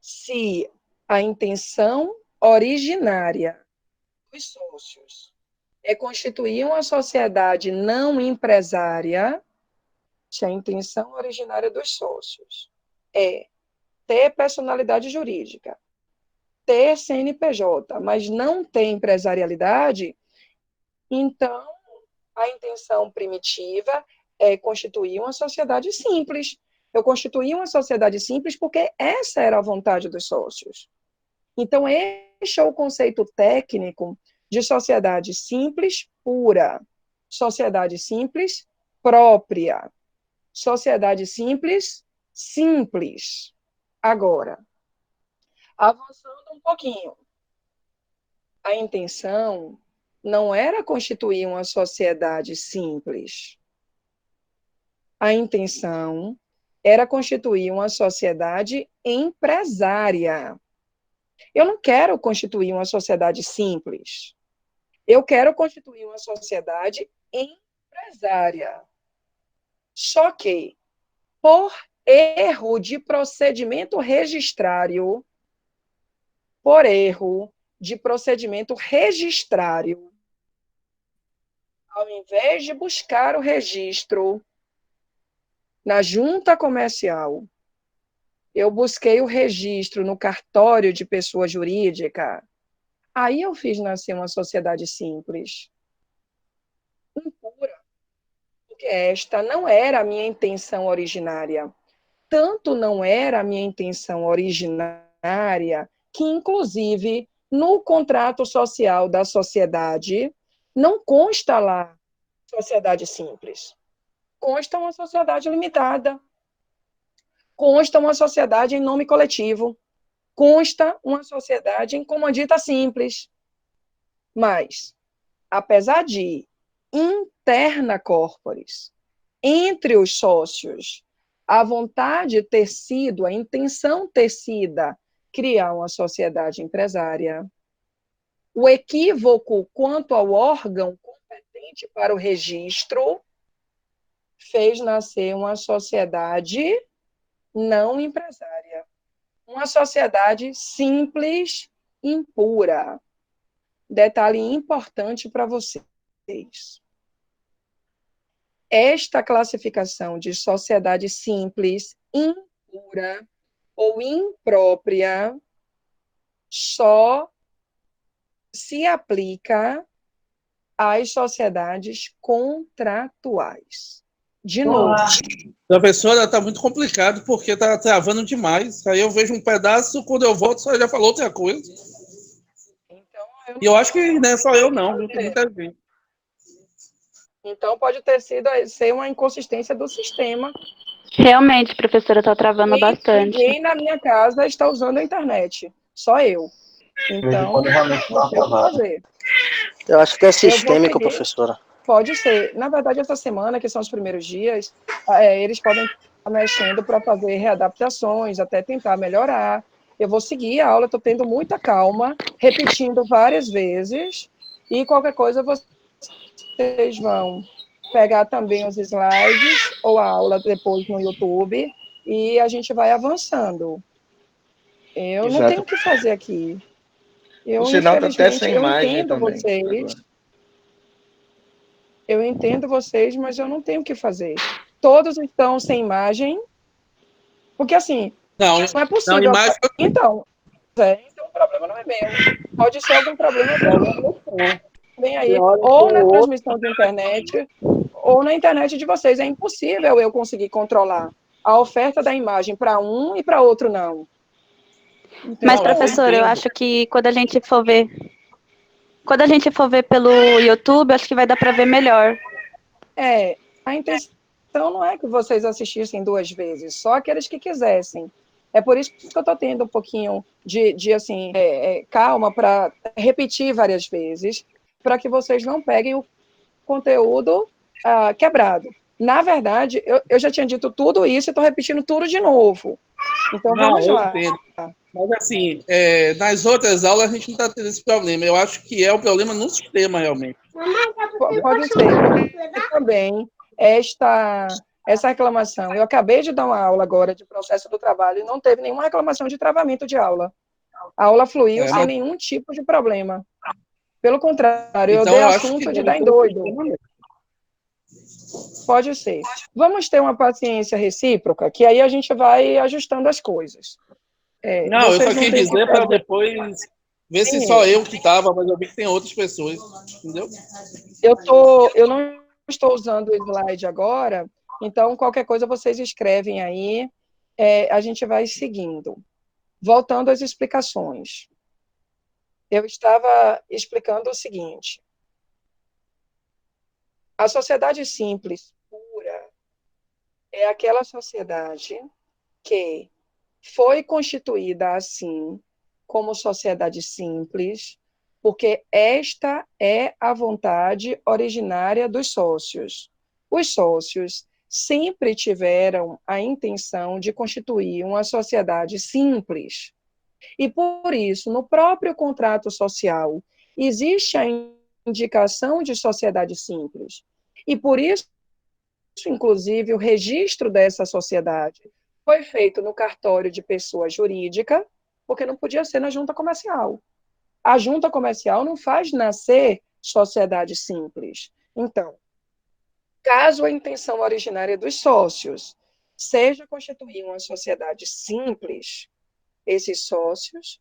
se a intenção originária dos sócios é constituir uma sociedade não empresária, se a intenção originária dos sócios é ter personalidade jurídica, ter CNPJ, mas não ter empresarialidade, então a intenção primitiva é constituir uma sociedade simples. Eu constituí uma sociedade simples porque essa era a vontade dos sócios. Então, este é o conceito técnico de sociedade simples pura, sociedade simples própria, sociedade simples simples. Agora, avançando um pouquinho, a intenção não era constituir uma sociedade simples. A intenção era constituir uma sociedade empresária. Eu não quero constituir uma sociedade simples. Eu quero constituir uma sociedade empresária. Só que, por erro de procedimento registrário, ao invés de buscar o registro na junta comercial, eu busquei o registro no cartório de pessoa jurídica. Aí eu fiz nascer uma sociedade simples, impura, porque esta não era a minha intenção originária. Tanto não era a minha intenção originária que, inclusive, no contrato social da sociedade, não consta lá sociedade simples. Consta uma sociedade limitada. Consta uma sociedade em nome coletivo. Consta uma sociedade em comandita simples. Mas, apesar de interna corporis, entre os sócios, a vontade ter sido, a intenção ter sido criar uma sociedade empresária, o equívoco quanto ao órgão competente para o registro fez nascer uma sociedade não empresária, uma sociedade simples, impura. Detalhe importante para vocês. Esta classificação de sociedade simples, impura ou imprópria só se aplica às sociedades contratuais. De novo. Professora, está muito complicado porque está travando demais. Aí eu vejo um pedaço, quando eu volto, você já falou outra coisa. Então, E eu acho que não é só eu, não, viu? Tem muita gente. Então, pode ter sido ser uma inconsistência do sistema. Realmente, professora, está travando bastante. Ninguém na minha casa está usando a internet, só eu. Então, não tem o que fazer. Eu acho que é sistêmico, professora. Pode ser. Na verdade, essa semana, que são os primeiros dias, eles podem estar mexendo para fazer readaptações, até tentar melhorar. Eu vou seguir a aula, estou tendo muita calma, repetindo várias vezes, e qualquer coisa vocês vão pegar também os slides ou a aula depois no YouTube, e a gente vai avançando. Eu não tenho o que fazer aqui. Eu, o sinal está até infelizmente, sem eu imagem entendo também. vocês. Eu entendo vocês, mas eu não tenho o que fazer. Todos estão sem imagem, porque assim, não é possível. Não, imagem... Então o problema não é meu. Pode ser algum problema meu. Vem aí, ou na transmissão de internet, ou na internet de vocês. É impossível eu conseguir controlar a oferta da imagem para um e para outro não. Mas, professora, eu acho que quando a gente for ver pelo YouTube, acho que vai dar para ver melhor. A intenção não é que vocês assistissem 2 vezes, só aqueles que quisessem. É por isso que eu estou tendo um pouquinho de assim, calma para repetir várias vezes, para que vocês não peguem o conteúdo quebrado. Na verdade, eu já tinha dito tudo isso e estou repetindo tudo de novo. Então, vamos lá. Entendo. Mas, assim, nas outras aulas a gente não está tendo esse problema. Eu acho que é o problema no sistema, realmente. Pode ser. E também, essa reclamação. Eu acabei de dar uma aula agora de processo do trabalho e não teve nenhuma reclamação de travamento de aula. A aula fluiu sem nenhum tipo de problema. Pelo contrário, então, eu dei assunto de dar em doido. Pode ser. Vamos ter uma paciência recíproca, que aí a gente vai ajustando as coisas. Não, eu só quis dizer para depois ver se só eu que estava, mas eu vi que tem outras pessoas, entendeu? Eu não estou usando o slide agora, então qualquer coisa vocês escrevem aí, a gente vai seguindo. Voltando às explicações. Eu estava explicando o seguinte: a sociedade simples, pura, é aquela sociedade que foi constituída assim, como sociedade simples, porque esta é a vontade originária dos sócios. Os sócios sempre tiveram a intenção de constituir uma sociedade simples. E, por isso, no próprio contrato social, existe a indicação de sociedade simples. E, por isso, inclusive, o registro dessa sociedade foi feito no cartório de pessoa jurídica, porque não podia ser na junta comercial. A junta comercial não faz nascer sociedade simples. Então, caso a intenção originária dos sócios seja constituir uma sociedade simples, esses sócios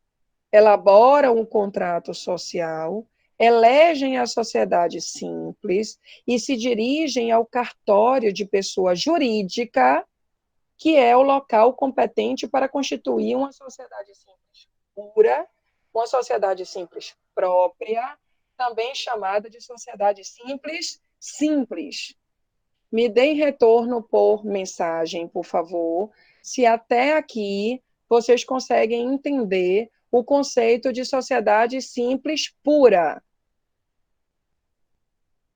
elaboram um contrato social, elegem a sociedade simples e se dirigem ao cartório de pessoa jurídica, que é o local competente para constituir uma sociedade simples pura, uma sociedade simples própria, também chamada de sociedade simples. Me deem retorno por mensagem, por favor, se até aqui vocês conseguem entender o conceito de sociedade simples pura.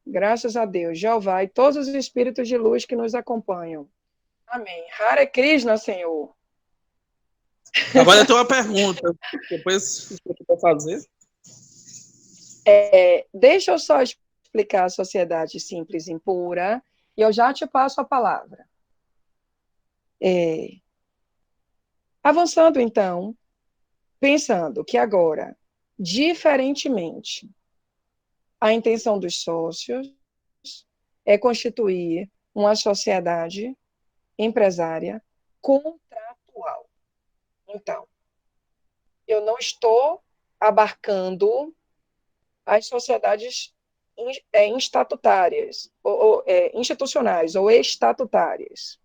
Graças a Deus, Jeová e todos os espíritos de luz que nos acompanham. Amém. Hare Krishna, Senhor. Agora eu tenho uma pergunta. Depois, o que eu vou fazer? Deixa eu só explicar a sociedade simples e pura, e eu já te passo a palavra. Avançando, então, pensando que agora, diferentemente, a intenção dos sócios é constituir uma sociedade empresária contratual. Então, eu não estou abarcando as sociedades institucionais ou estatutárias.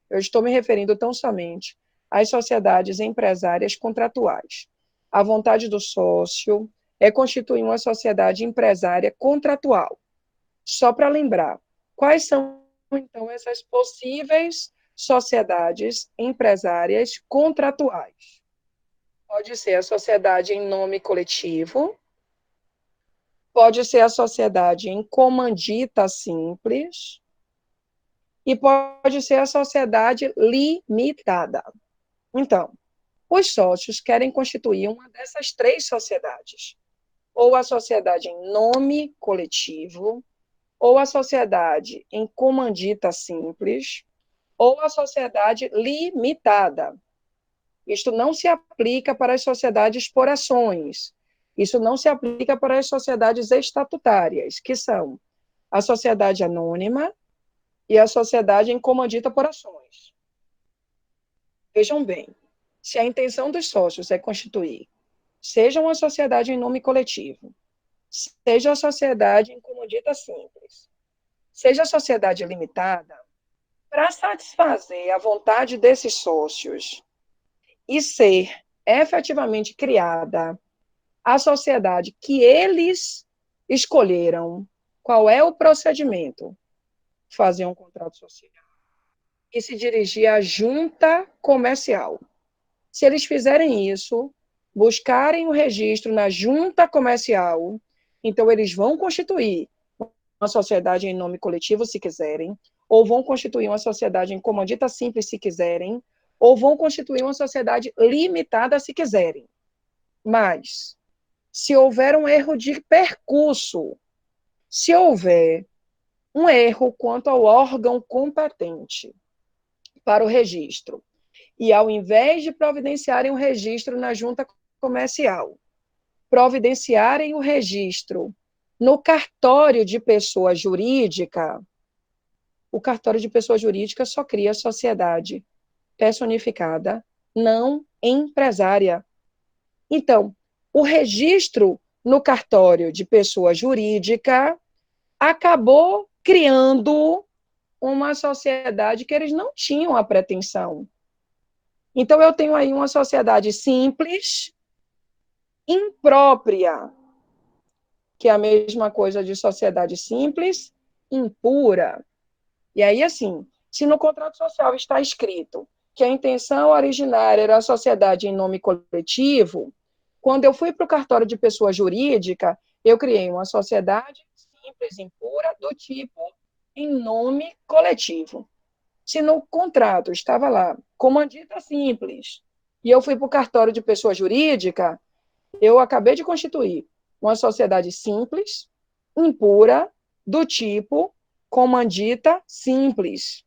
Eu estou me referindo tão somente às sociedades empresárias contratuais. A vontade do sócio é constituir uma sociedade empresária contratual. Só para lembrar, quais são, então, essas possíveis sociedades empresárias contratuais? Pode ser a sociedade em nome coletivo, pode ser a sociedade em comandita simples e pode ser a sociedade limitada. Então, os sócios querem constituir uma dessas três sociedades, ou a sociedade em nome coletivo, ou a sociedade em comandita simples, ou a sociedade limitada. Isto não se aplica para as sociedades por ações. Isso não se aplica para as sociedades estatutárias, que são a sociedade anônima e a sociedade em comandita por ações. Vejam bem, se a intenção dos sócios é constituir, seja uma sociedade em nome coletivo, seja a sociedade em comandita simples, seja a sociedade limitada, para satisfazer a vontade desses sócios e ser efetivamente criada a sociedade que eles escolheram, qual é o procedimento? Fazer um contrato social e se dirigir à junta comercial. Se eles fizerem isso, buscarem o registro na junta comercial, então eles vão constituir uma sociedade em nome coletivo, se quiserem, ou vão constituir uma sociedade em comandita simples, se quiserem, ou vão constituir uma sociedade limitada, se quiserem. Mas, se houver um erro de percurso, se houver um erro quanto ao órgão competente para o registro, e ao invés de providenciarem o registro na junta comercial, providenciarem o registro no cartório de pessoa jurídica, o cartório de pessoa jurídica só cria sociedade personificada, não empresária. Então, o registro no cartório de pessoa jurídica acabou criando uma sociedade que eles não tinham a pretensão. Então, eu tenho aí uma sociedade simples, imprópria, que é a mesma coisa de sociedade simples, impura. E aí, assim, se no contrato social está escrito que a intenção originária era a sociedade em nome coletivo, Quando eu fui para o cartório de pessoa jurídica, eu criei uma sociedade simples, impura, do tipo em nome coletivo. Se no contrato estava lá, comandita simples, e eu fui para o cartório de pessoa jurídica, eu acabei de constituir uma sociedade simples, impura, do tipo comandita simples.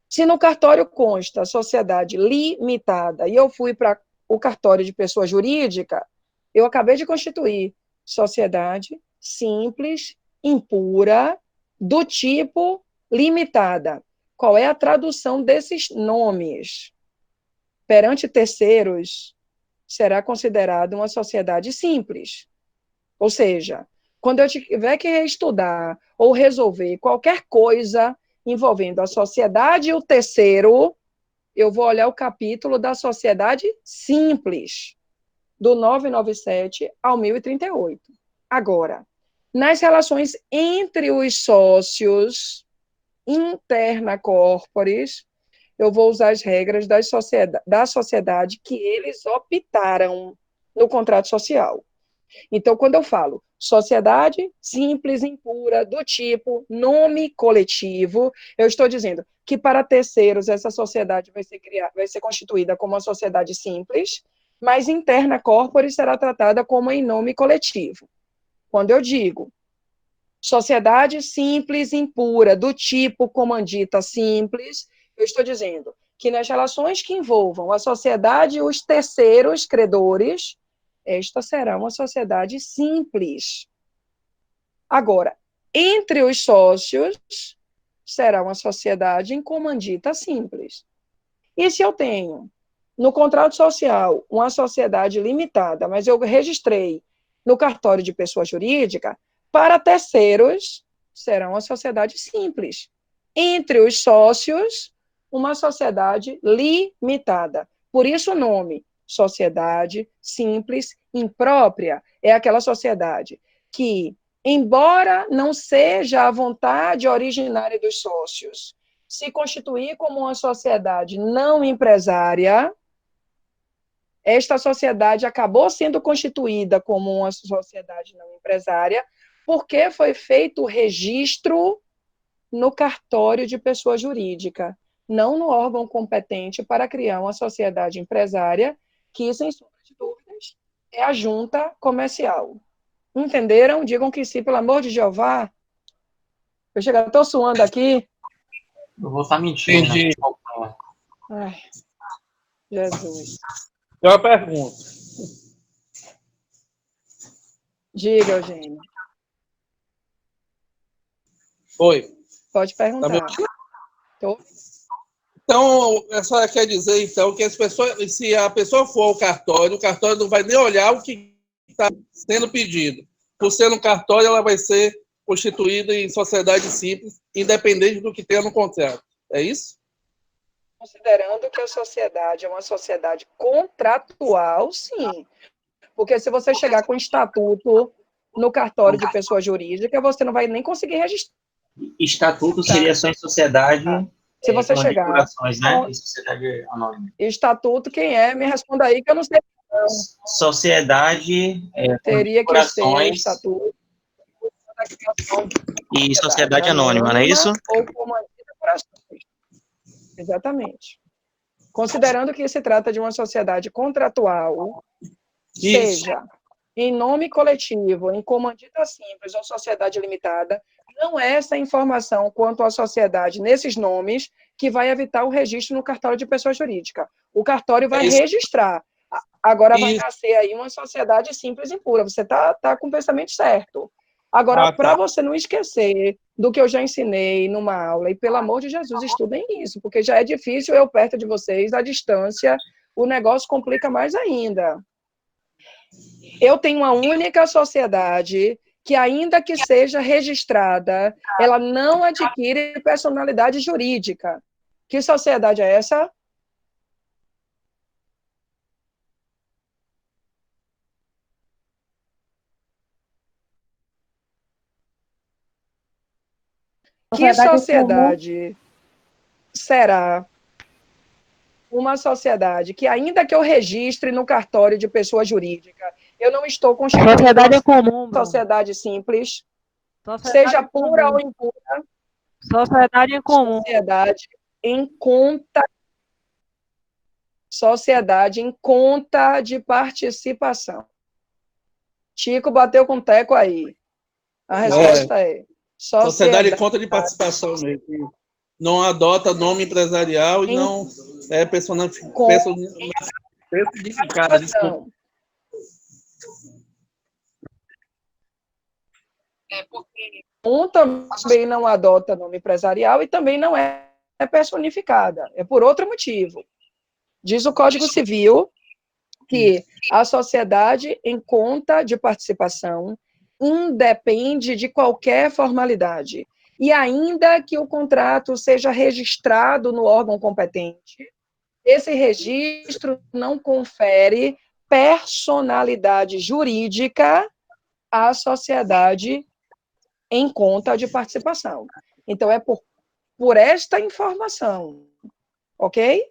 Se no cartório consta sociedade limitada e eu fui para o cartório de pessoa jurídica, eu acabei de constituir sociedade simples, impura, do tipo limitada. Qual é a tradução desses nomes? Perante terceiros, será considerado uma sociedade simples. Ou seja, quando eu tiver que reestudar ou resolver qualquer coisa envolvendo a sociedade e o terceiro, eu vou olhar o capítulo da sociedade simples, do 997 ao 1038. Agora, nas relações entre os sócios, interna corporis, eu vou usar as regras da sociedade que eles optaram no contrato social. Então, quando eu falo sociedade simples, impura, do tipo nome coletivo, eu estou dizendo que para terceiros essa sociedade vai ser constituída como uma sociedade simples, mas interna corporis será tratada como em nome coletivo. Quando eu digo sociedade simples, impura, do tipo comandita simples, eu estou dizendo que nas relações que envolvam a sociedade e os terceiros credores, esta será uma sociedade simples. Agora, entre os sócios, será uma sociedade em comandita simples. E se eu tenho, no contrato social, uma sociedade limitada, mas eu registrei no cartório de pessoa jurídica, para terceiros, será uma sociedade simples. Entre os sócios, uma sociedade limitada. Por isso o nome, sociedade simples imprópria, é aquela sociedade que, embora não seja a vontade originária dos sócios se constituir como uma sociedade não empresária, esta sociedade acabou sendo constituída como uma sociedade não empresária porque foi feito o registro no cartório de pessoa jurídica, não no órgão competente para criar uma sociedade empresária, que, sem sombra de dúvidas, é a junta comercial. Entenderam? Digam que sim, pelo amor de Jeová. Eu estou suando aqui. Eu vou estar mentindo. Entendi. Ai, Jesus. Tem uma pergunta. Diga, Eugênio. Oi. Pode perguntar. Então, a senhora quer dizer, então, que as pessoas, se a pessoa for ao cartório, o cartório não vai nem olhar o que está sendo pedido. Por ser no cartório, ela vai ser constituída em sociedade simples, independente do que tenha no contrato. É isso? Considerando que a sociedade é uma sociedade contratual, sim. Porque se você chegar com estatuto no cartório de pessoa jurídica, você não vai nem conseguir registrar. Estatuto seria só em sociedade. Se você chegar. Né? E sociedade anônima. Estatuto, quem é? Me responda aí, que eu não sei. Sociedade. Teria que ser estatuto. E sociedade anônima, não é isso? Ou comandita por ações. Exatamente. Considerando que se trata de uma sociedade contratual, seja em nome coletivo, em comandita simples ou sociedade limitada, não é essa informação quanto à sociedade nesses nomes que vai evitar o registro no cartório de pessoa jurídica. O cartório vai registrar. Agora vai nascer aí uma sociedade simples e pura. Você tá com o pensamento certo. Agora, para você não esquecer do que eu já ensinei numa aula, e pelo amor de Jesus, estudem isso, porque já é difícil eu perto de vocês, à distância, o negócio complica mais ainda. Eu tenho uma única sociedade que, ainda que seja registrada, ela não adquire personalidade jurídica. Que sociedade é essa? Que sociedade será uma sociedade que, ainda que eu registre no cartório de pessoa jurídica, eu não estou constituindo Sociedade uma em comum, Bruno. sociedade simples, Sociedade seja em pura comum. ou impura, Sociedade em comum. Sociedade em conta de participação. Chico bateu com o teco aí. A resposta é Sociedade em conta de participação mesmo. Não adota nome empresarial e não é personificada. Desculpa. Porque um também não adota nome empresarial e também não é personificada. É por outro motivo. Diz o Código Civil que a sociedade em conta de participação independe de qualquer formalidade. E ainda que o contrato seja registrado no órgão competente, esse registro não confere personalidade jurídica à sociedade em conta de participação. Então, é por esta informação, ok?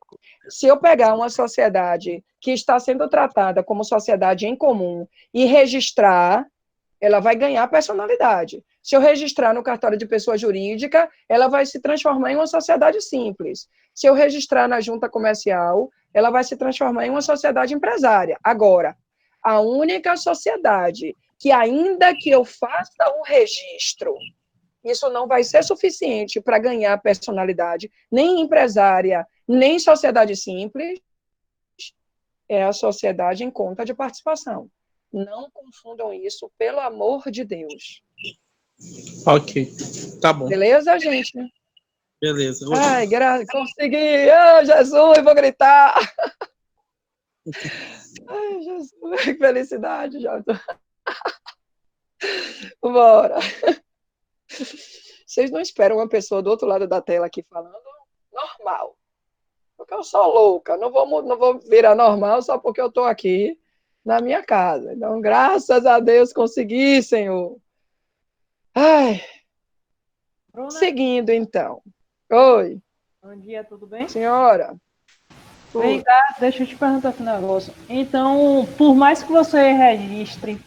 Se eu pegar uma sociedade que está sendo tratada como sociedade em comum e registrar, ela vai ganhar personalidade. Se eu registrar no cartório de pessoa jurídica, ela vai se transformar em uma sociedade simples. Se eu registrar na junta comercial, ela vai se transformar em uma sociedade empresária. Agora, a única sociedade que, ainda que eu faça o registro, isso não vai ser suficiente para ganhar personalidade, nem empresária, nem sociedade simples, é a sociedade em conta de participação. Não confundam isso, pelo amor de Deus. Ok, tá bom. Beleza, gente? Beleza. Ai, consegui! Oh, Jesus, vou gritar! Ai, Jesus, que felicidade, já. Bora! Vocês não esperam uma pessoa do outro lado da tela aqui falando normal. Porque eu sou louca, não vou virar normal só porque eu estou aqui na minha casa. Então, graças a Deus, consegui, Senhor. Ai. Bruna? Seguindo, então. Oi. Bom dia, tudo bem? Senhora. Vem cá, deixa eu te perguntar aqui um negócio. Então, por mais que você registre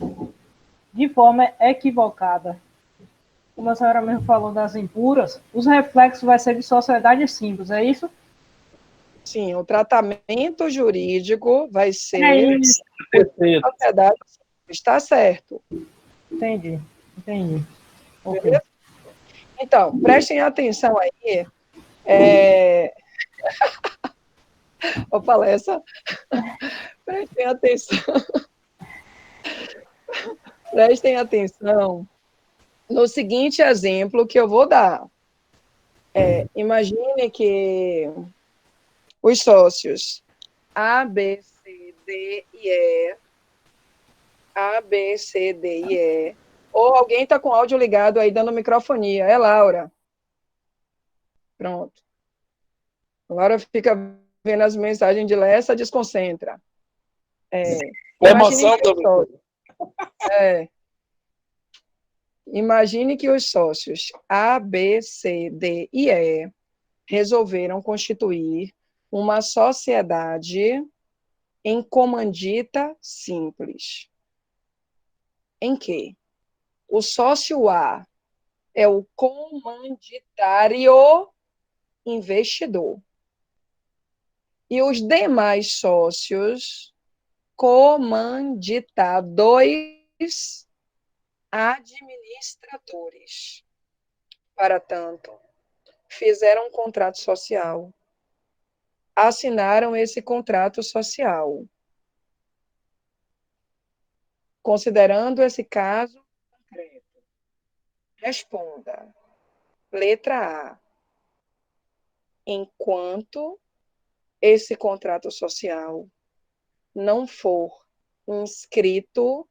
de forma equivocada, como a senhora mesmo falou das impuras, os reflexos vai ser de sociedade simples, é isso? Sim, o tratamento jurídico vai ser sociedade simples. Está certo. Entendi. Okay. Então, prestem atenção aí. Ô, palestra. Prestem atenção. Prestem atenção no seguinte exemplo que eu vou dar. Imagine que os sócios A, B, C, D e E, A, B, C, D e E, ou alguém está com o áudio ligado aí dando microfonia, é Laura. Pronto. Laura fica vendo as mensagens de Lessa, desconcentra. Emoção Imagine que os sócios A, B, C, D e E resolveram constituir uma sociedade em comandita simples. Em que o sócio A é o comanditário investidor e os demais sócios comanditados administradores. Para tanto, fizeram um contrato social, assinaram esse contrato social. Considerando esse caso concreto, responda. Letra A. Enquanto esse contrato social não for inscrito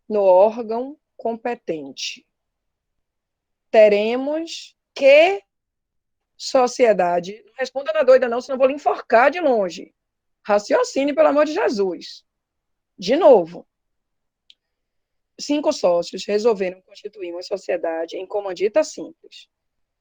no órgão competente, teremos que sociedade... Não responda na doida não, senão eu vou lhe enforcar de longe. Raciocine, pelo amor de Jesus. De novo. 5 sócios resolveram constituir uma sociedade em comandita simples.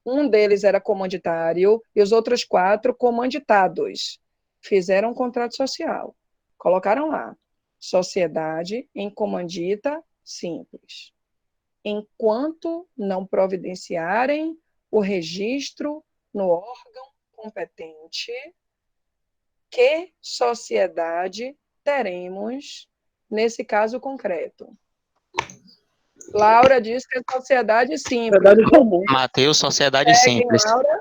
Um deles era comanditário e os outros 4 comanditados. fizeram um contrato social, colocaram lá, sociedade em comandita simples. Enquanto não providenciarem o registro no órgão competente, que sociedade teremos nesse caso concreto? Laura diz que é sociedade simples. Sociedade comum. Matheus, sociedade simples. Laura.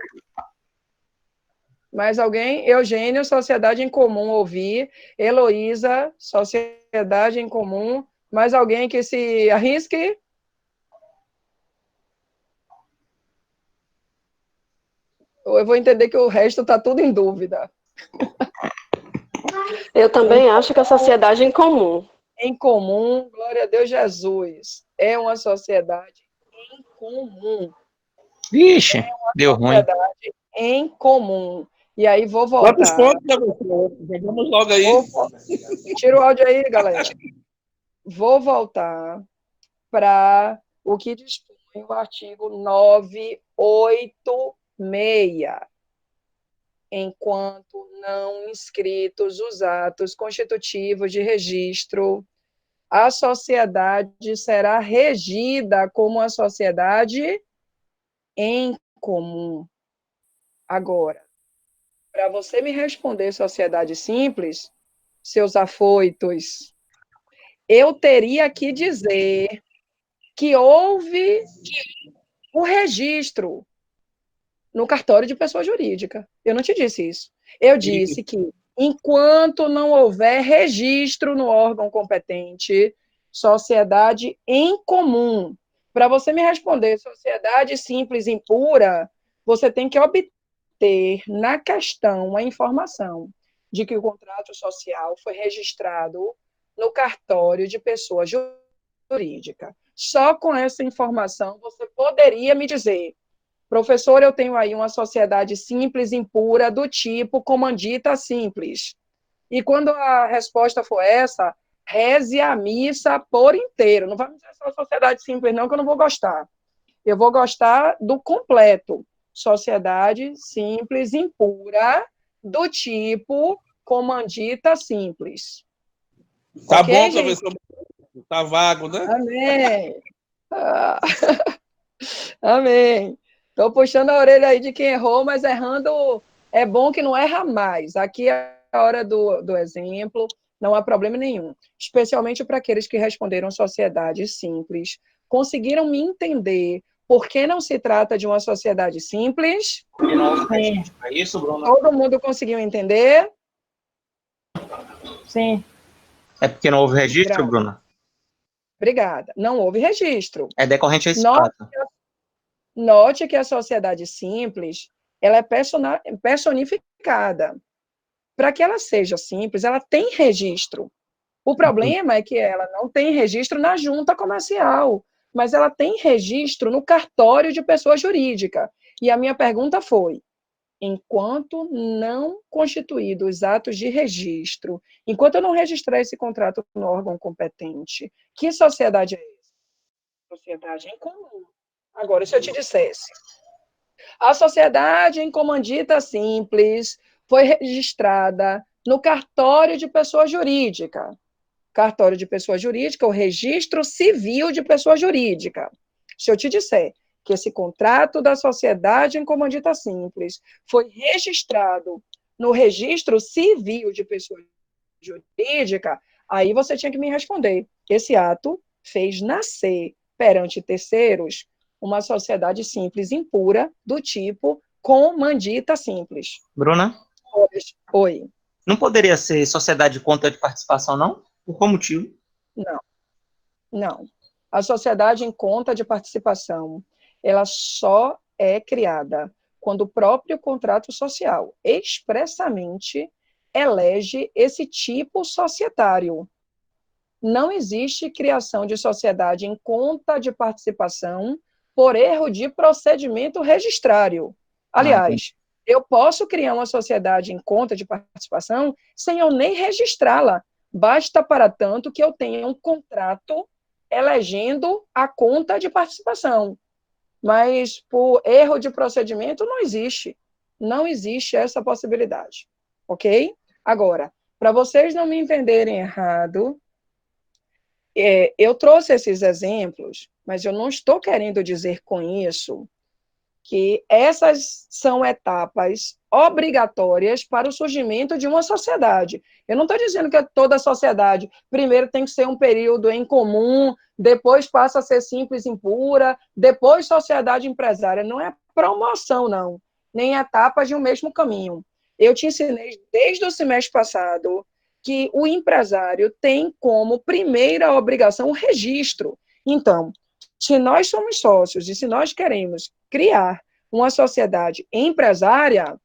Mais alguém? Eugênio, sociedade em comum, ouvi. Heloísa, sociedade em comum. Mais alguém que se arrisque? Eu vou entender que o resto está tudo em dúvida. Eu também acho que a sociedade é em comum. Em comum, glória a Deus Jesus. É uma sociedade em comum. Vixe, deu ruim. Sociedade em comum. E aí vou voltar. Quantos pontos, professor? Vamos logo aí. Tira o áudio aí, galera. Vou voltar para o que dispõe o artigo 986. Enquanto não inscritos os atos constitutivos de registro, a sociedade será regida como uma sociedade em comum. Agora, para você me responder sociedade simples, seus afoitos, eu teria que dizer que houve o registro no cartório de pessoa jurídica. Eu não te disse isso. Eu disse que, enquanto não houver registro no órgão competente, sociedade em comum. Para você me responder sociedade simples impura, você tem que obter na questão a informação de que o contrato social foi registrado no cartório de pessoa jurídica. Só com essa informação você poderia me dizer: professor, eu tenho aí uma sociedade simples, impura, do tipo comandita simples. E quando a resposta for essa, reze a missa por inteiro. Não vai me dizer só sociedade simples, não, que eu não vou gostar. Eu vou gostar do completo. Sociedade simples, impura, do tipo comandita simples. Tá okay, bom, gente? professor. Tá vago, né? Amém. Amém. Estou puxando a orelha aí de quem errou, mas errando é bom que não erra mais. Aqui é a hora do exemplo, não há problema nenhum. Especialmente para aqueles que responderam sociedade simples. Conseguiram me entender por que não se trata de uma sociedade simples? É isso, Bruno? Todo mundo conseguiu entender? Sim. É porque não houve registro, Bruna? Obrigada. Não houve registro. É decorrente a esse fato. Note que a sociedade simples, ela é personificada. Para que ela seja simples, ela tem registro. O problema é que ela não tem registro na junta comercial, mas ela tem registro no cartório de pessoa jurídica. E a minha pergunta foi: enquanto não constituídos os atos de registro, enquanto eu não registrar esse contrato no órgão competente, que sociedade é essa? Sociedade em comum. Agora, se eu te dissesse, a sociedade em comandita simples foi registrada no cartório de pessoa jurídica. Cartório de pessoa jurídica, o registro civil de pessoa jurídica. Se eu te disser que esse contrato da sociedade em comandita simples foi registrado no registro civil de pessoa jurídica, aí você tinha que me responder: esse ato fez nascer perante terceiros uma sociedade simples impura do tipo comandita simples. Bruna? Oi. Não poderia ser sociedade de conta de participação, não? Por qual motivo? Não. A sociedade em conta de participação, ela só é criada quando o próprio contrato social expressamente elege esse tipo societário. Não existe criação de sociedade em conta de participação por erro de procedimento registrário. Aliás, eu posso criar uma sociedade em conta de participação sem eu nem registrá-la. Basta, para tanto, que eu tenha um contrato elegendo a conta de participação. Mas, por erro de procedimento, não existe. Não existe essa possibilidade. Ok? Agora, para vocês não me entenderem errado, eu trouxe esses exemplos, mas eu não estou querendo dizer com isso que essas são etapas obrigatórias para o surgimento de uma sociedade. Eu não estou dizendo que toda sociedade, primeiro tem que ser um período em comum, depois passa a ser simples, impura, depois sociedade empresária. Não é promoção, não, nem etapas de um mesmo caminho. Eu te ensinei desde o semestre passado que o empresário tem como primeira obrigação o registro. Então, se nós somos sócios e se nós queremos criar uma sociedade empresária,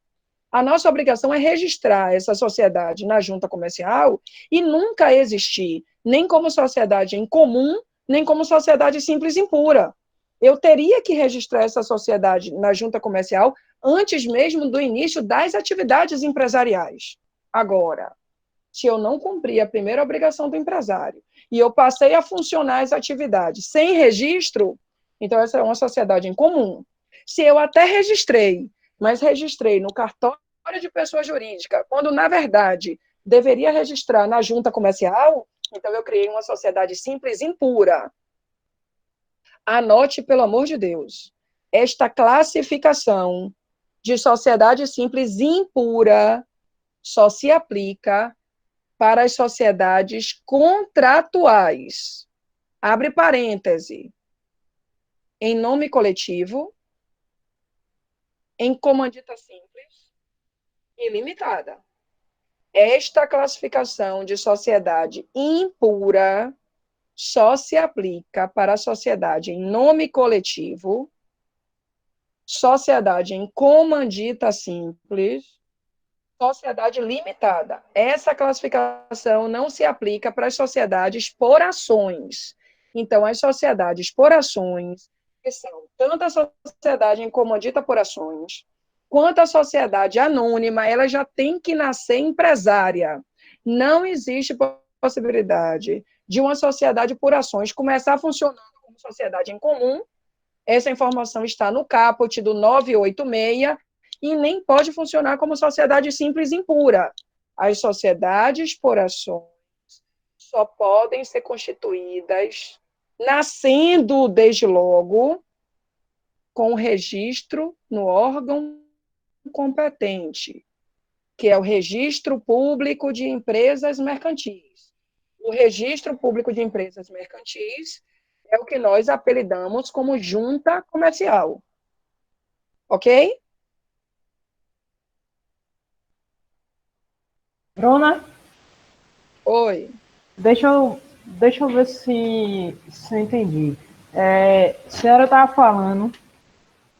a nossa obrigação é registrar essa sociedade na junta comercial e nunca existir nem como sociedade em comum, nem como sociedade simples impura. Eu teria que registrar essa sociedade na junta comercial antes mesmo do início das atividades empresariais. Agora, se eu não cumprir a primeira obrigação do empresário e eu passei a funcionar as atividades sem registro, então essa é uma sociedade em comum. Se eu até registrei, mas registrei no cartório de pessoa jurídica, quando, na verdade, deveria registrar na junta comercial, então eu criei uma sociedade simples impura. Anote, pelo amor de Deus, esta classificação de sociedade simples impura só se aplica para as sociedades contratuais. Abre parêntese. Em nome coletivo, em comandita simples e limitada. Esta classificação de sociedade impura só se aplica para a sociedade em nome coletivo, sociedade em comandita simples, sociedade limitada. Essa classificação não se aplica para as sociedades por ações. Então, as sociedades por ações, que são tanto a sociedade em comandita por ações, quanto a sociedade anônima, ela já tem que nascer empresária. Não existe possibilidade de uma sociedade por ações começar funcionando como sociedade em comum. Essa informação está no caput do 986, e nem pode funcionar como sociedade simples impura. As sociedades por ações só podem ser constituídas nascendo, desde logo, com registro no órgão competente, que é o Registro Público de Empresas Mercantis. O Registro Público de Empresas Mercantis é o que nós apelidamos como junta comercial. Ok? Bruna? Oi. Deixa eu ver se eu entendi. A senhora estava falando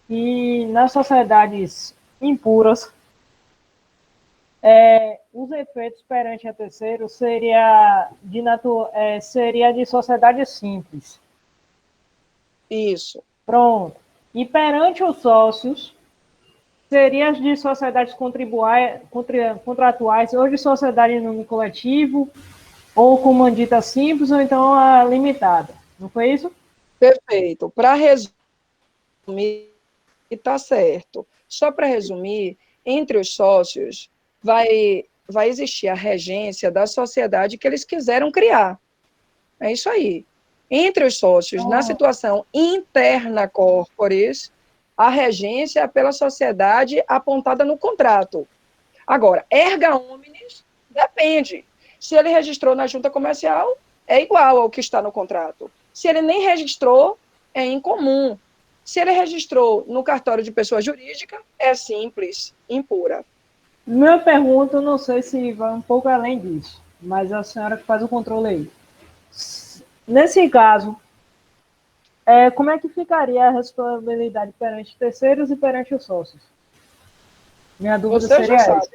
que nas sociedades impuras, os efeitos perante a terceiro seria de sociedade simples. Isso. Pronto. E perante os sócios, seria de sociedades contratuais, ou de sociedade em nome coletivo, ou comandita simples, ou então a limitada. Não foi isso? Perfeito. Para resumir, está certo. Só para resumir, entre os sócios vai existir a regência da sociedade que eles quiseram criar. É isso aí. Entre os sócios, na situação interna corporis, a regência é pela sociedade apontada no contrato. Agora, erga omnes, depende. Se ele registrou na junta comercial, é igual ao que está no contrato. Se ele nem registrou, é incomum. Se ele registrou no cartório de pessoa jurídica, é simples, impura. Minha pergunta, não sei se vai um pouco além disso, mas a senhora que faz o controle aí. Nesse caso, como é que ficaria a responsabilidade perante terceiros e perante os sócios? Minha dúvida seria essa.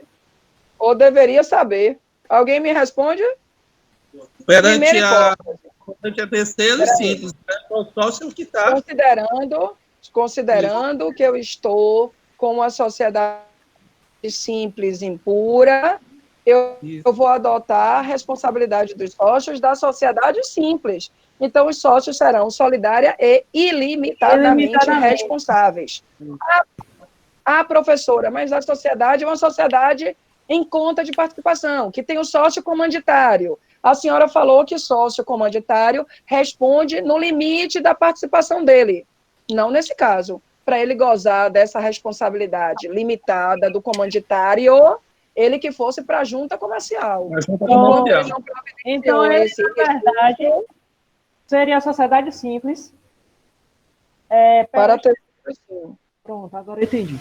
Ou deveria saber. Alguém me responde? Perante a terceiro, simples. O sócio que está... Considerando que eu estou com uma sociedade simples, impura, eu vou adotar a responsabilidade dos sócios da sociedade simples. Então, os sócios serão solidária e ilimitadamente responsáveis. Professora, mas a sociedade é uma sociedade em conta de participação, que tem o sócio comanditário. A senhora falou que sócio comanditário responde no limite da participação dele. Não nesse caso. Para ele gozar dessa responsabilidade limitada do comanditário, ele que fosse para a junta comercial. Então, na verdade, seria a sociedade simples. Para ter... Pronto, agora eu entendi.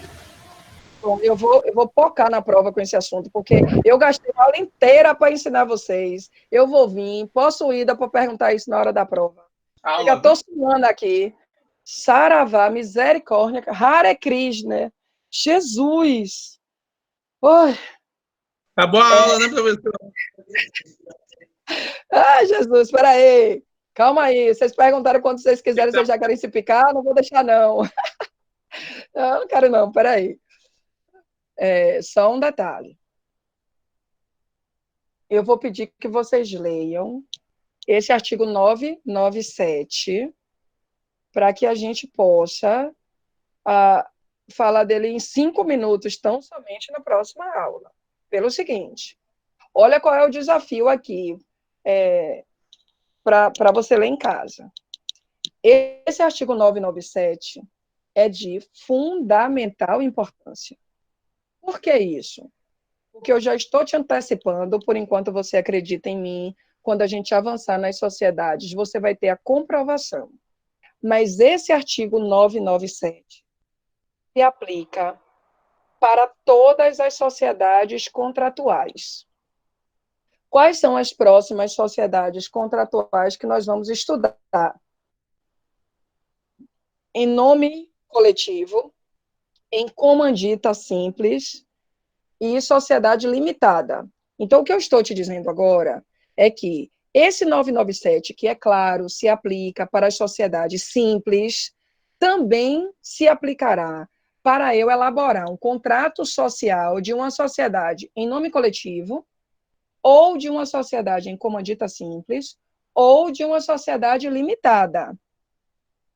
Bom, eu vou focar na prova com esse assunto, porque eu gastei uma aula inteira para ensinar vocês. Eu vou vir, posso ir, dá para perguntar isso na hora da prova. Eu já estou suando aqui. Saravá, misericórdia, Hare Krishna, Jesus. Oi. Acabou a aula, né, professor? Ai, Jesus, espera aí. Calma aí. Vocês perguntaram quando vocês quiserem, vocês já querem se picar? Não vou deixar, não. Não quero, não, espera aí. Só um detalhe. Eu vou pedir que vocês leiam esse artigo 997 para que a gente possa falar dele em 5 minutos, tão somente na próxima aula. Pelo seguinte, olha qual é o desafio aqui para você ler em casa. Esse artigo 997 é de fundamental importância. Por que isso? Porque eu já estou te antecipando, por enquanto você acredita em mim, quando a gente avançar nas sociedades, você vai ter a comprovação. Mas esse artigo 997 se aplica para todas as sociedades contratuais. Quais são as próximas sociedades contratuais que nós vamos estudar? Em nome coletivo, em comandita simples e sociedade limitada. Então, o que eu estou te dizendo agora é que esse 997, que é claro, se aplica para as sociedades simples, também se aplicará para eu elaborar um contrato social de uma sociedade em nome coletivo, ou de uma sociedade em comandita simples, ou de uma sociedade limitada.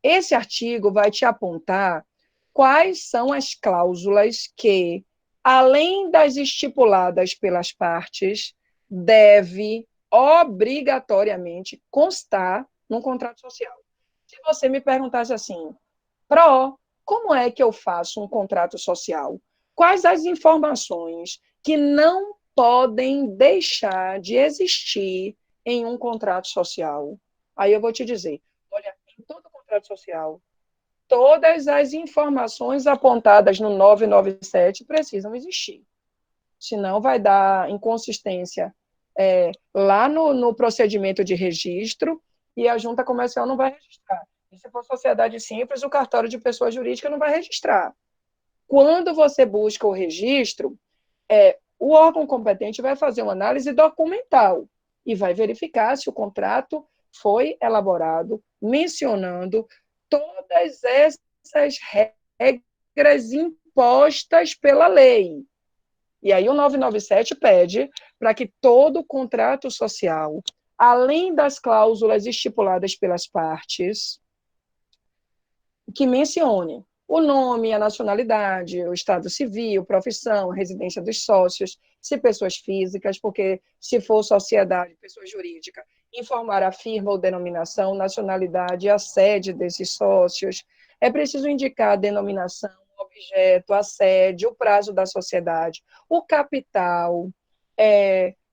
Esse artigo vai te apontar quais são as cláusulas que, além das estipuladas pelas partes, deve obrigatoriamente constar num contrato social. Se você me perguntasse assim, como é que eu faço um contrato social? Quais as informações que não podem deixar de existir em um contrato social? Aí eu vou te dizer, olha, em todo contrato social, todas as informações apontadas no 997 precisam existir. Senão vai dar inconsistência lá no procedimento de registro e a junta comercial não vai registrar. E se for sociedade simples, o cartório de pessoa jurídica não vai registrar. Quando você busca o registro, o órgão competente vai fazer uma análise documental e vai verificar se o contrato foi elaborado mencionando todas essas regras impostas pela lei. E aí o 997 pede para que todo contrato social, além das cláusulas estipuladas pelas partes, que mencione o nome, a nacionalidade, o estado civil, profissão, residência dos sócios, se pessoas físicas, porque se for sociedade, pessoa jurídica, informar a firma ou denominação, nacionalidade e a sede desses sócios. É preciso indicar a denominação, o objeto, a sede, o prazo da sociedade, o capital,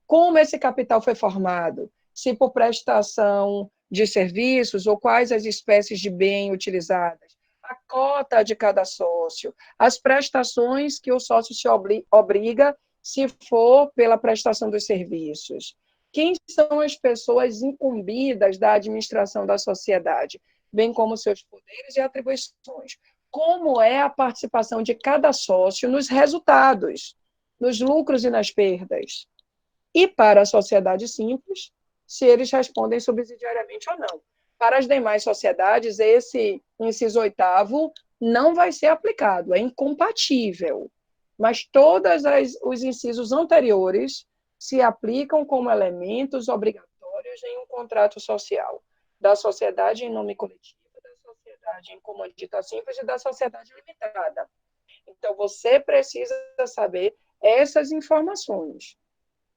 como esse capital foi formado, se por prestação de serviços ou quais as espécies de bem utilizadas, a cota de cada sócio, as prestações que o sócio se obriga se for pela prestação dos serviços. Quem são as pessoas incumbidas da administração da sociedade, bem como seus poderes e atribuições. Como é a participação de cada sócio nos resultados, nos lucros e nas perdas. E para a sociedade simples, se eles respondem subsidiariamente ou não. Para as demais sociedades, esse inciso 8º não vai ser aplicado, é incompatível. Mas todos os incisos anteriores se aplicam como elementos obrigatórios em um contrato social, da sociedade em nome coletivo, da sociedade em comandita simples e da sociedade limitada. Então, você precisa saber essas informações,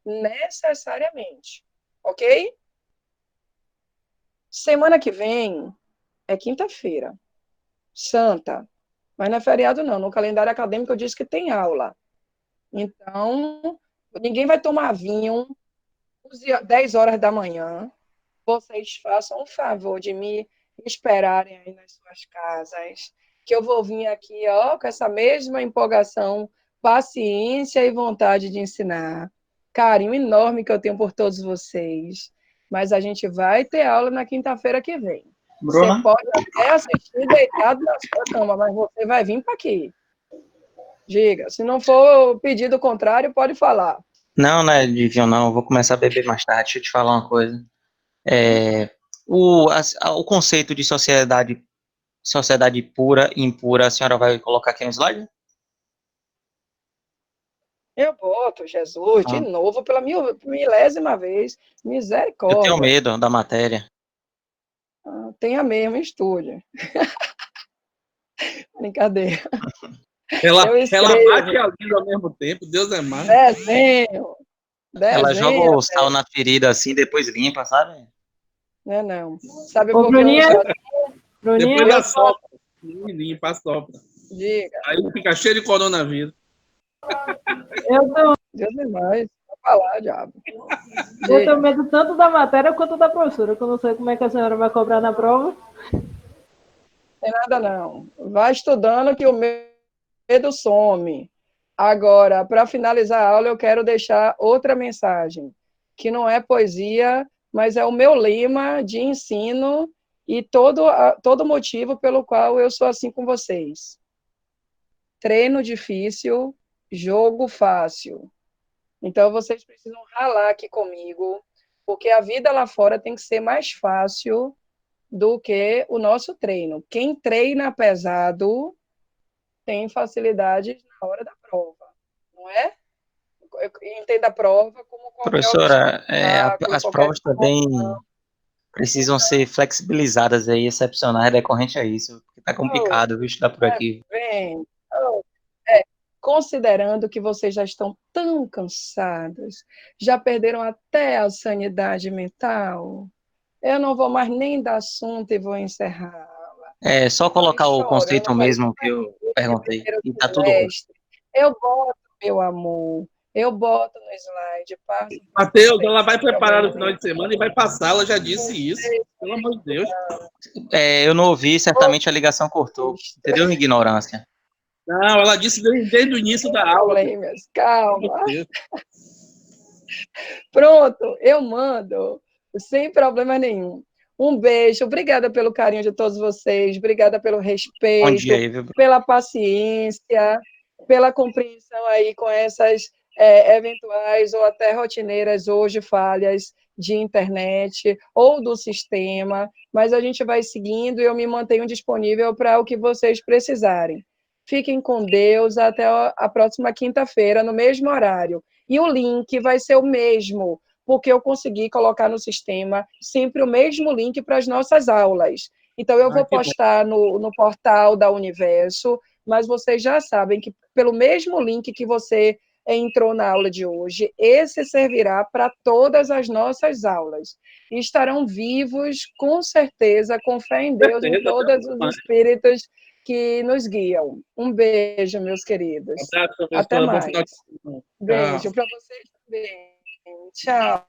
necessariamente, ok? Semana que vem é quinta-feira, santa, mas não é feriado não, no calendário acadêmico eu disse que tem aula. Então, ninguém vai tomar vinho 10 horas da manhã. Vocês façam um favor de me esperarem aí nas suas casas, que eu vou vir aqui, ó, com essa mesma empolgação, paciência e vontade de ensinar. Carinho enorme que eu tenho por todos vocês. Mas a gente vai ter aula na quinta-feira que vem. Bruna? Você pode até assistir deitado na sua cama, mas você vai vir para aqui. Diga, se não for pedido contrário, pode falar. Não, não é de vinho, não. Eu vou começar a beber mais tarde. Deixa eu te falar uma coisa. O conceito de sociedade pura e impura, a senhora vai colocar aqui no slide? Eu boto Jesus de novo pela milésima vez. Misericórdia. Eu tenho medo da matéria. Tenha mesmo, estude. Brincadeira. Ela bate a língua ao mesmo tempo, Deus é mais. Desenho. Ela joga o sal na ferida assim, depois limpa, sabe? Não. Sabe Ô, por Bruninha, Depois da sopra. Limpa, sopra. Diga. Aí fica cheio de coronavírus. Deus é mais. Vou falar, diabo. Eu tenho medo tanto da matéria quanto da professora, que eu não sei como é que a senhora vai cobrar na prova. Tem nada não. Vai estudando que o medo some. Agora, para finalizar a aula, eu quero deixar outra mensagem, que não é poesia, mas é o meu lema de ensino e todo motivo pelo qual eu sou assim com vocês. Treino difícil, jogo fácil. Então, vocês precisam ralar aqui comigo, porque a vida lá fora tem que ser mais fácil do que o nosso treino. Quem treina pesado tem facilidade na hora da prova, não é? Entenda a prova como qualquer Professora, as qualquer provas também precisam ser flexibilizadas aí, excepcionais, decorrente a isso, porque tá complicado, viu, estudar por aqui. Considerando que vocês já estão tão cansados, já perderam até a sanidade mental, eu não vou mais nem dar assunto e vou encerrar. É só colocar o conceito mesmo que eu perguntei, e tá tudo bom. Eu boto, meu amor, eu boto no slide, passo. Matheus, ela vai preparar no final de semana e vai passar, ela já disse isso. Pelo amor de Deus. Eu não ouvi, certamente a ligação cortou. Entendeu? Ignorância. Não, ela disse desde o início da aula. Calma. Pronto, eu mando, sem problema nenhum. Um beijo, obrigada pelo carinho de todos vocês, obrigada pelo respeito, Bom dia aí, viu? Pela paciência, pela compreensão aí com essas eventuais ou até rotineiras hoje falhas de internet ou do sistema, mas a gente vai seguindo e eu me mantenho disponível para o que vocês precisarem. Fiquem com Deus, até a próxima quinta-feira, no mesmo horário. E o link vai ser o mesmo, porque eu consegui colocar no sistema sempre o mesmo link para as nossas aulas. Então, eu vou postar no portal da Universo, mas vocês já sabem que pelo mesmo link que você entrou na aula de hoje, esse servirá para todas as nossas aulas. E estarão vivos, com certeza, com fé em Deus, em todos os espíritos que nos guiam. Um beijo, meus queridos. Até mais. Beijo para vocês também. Tchau.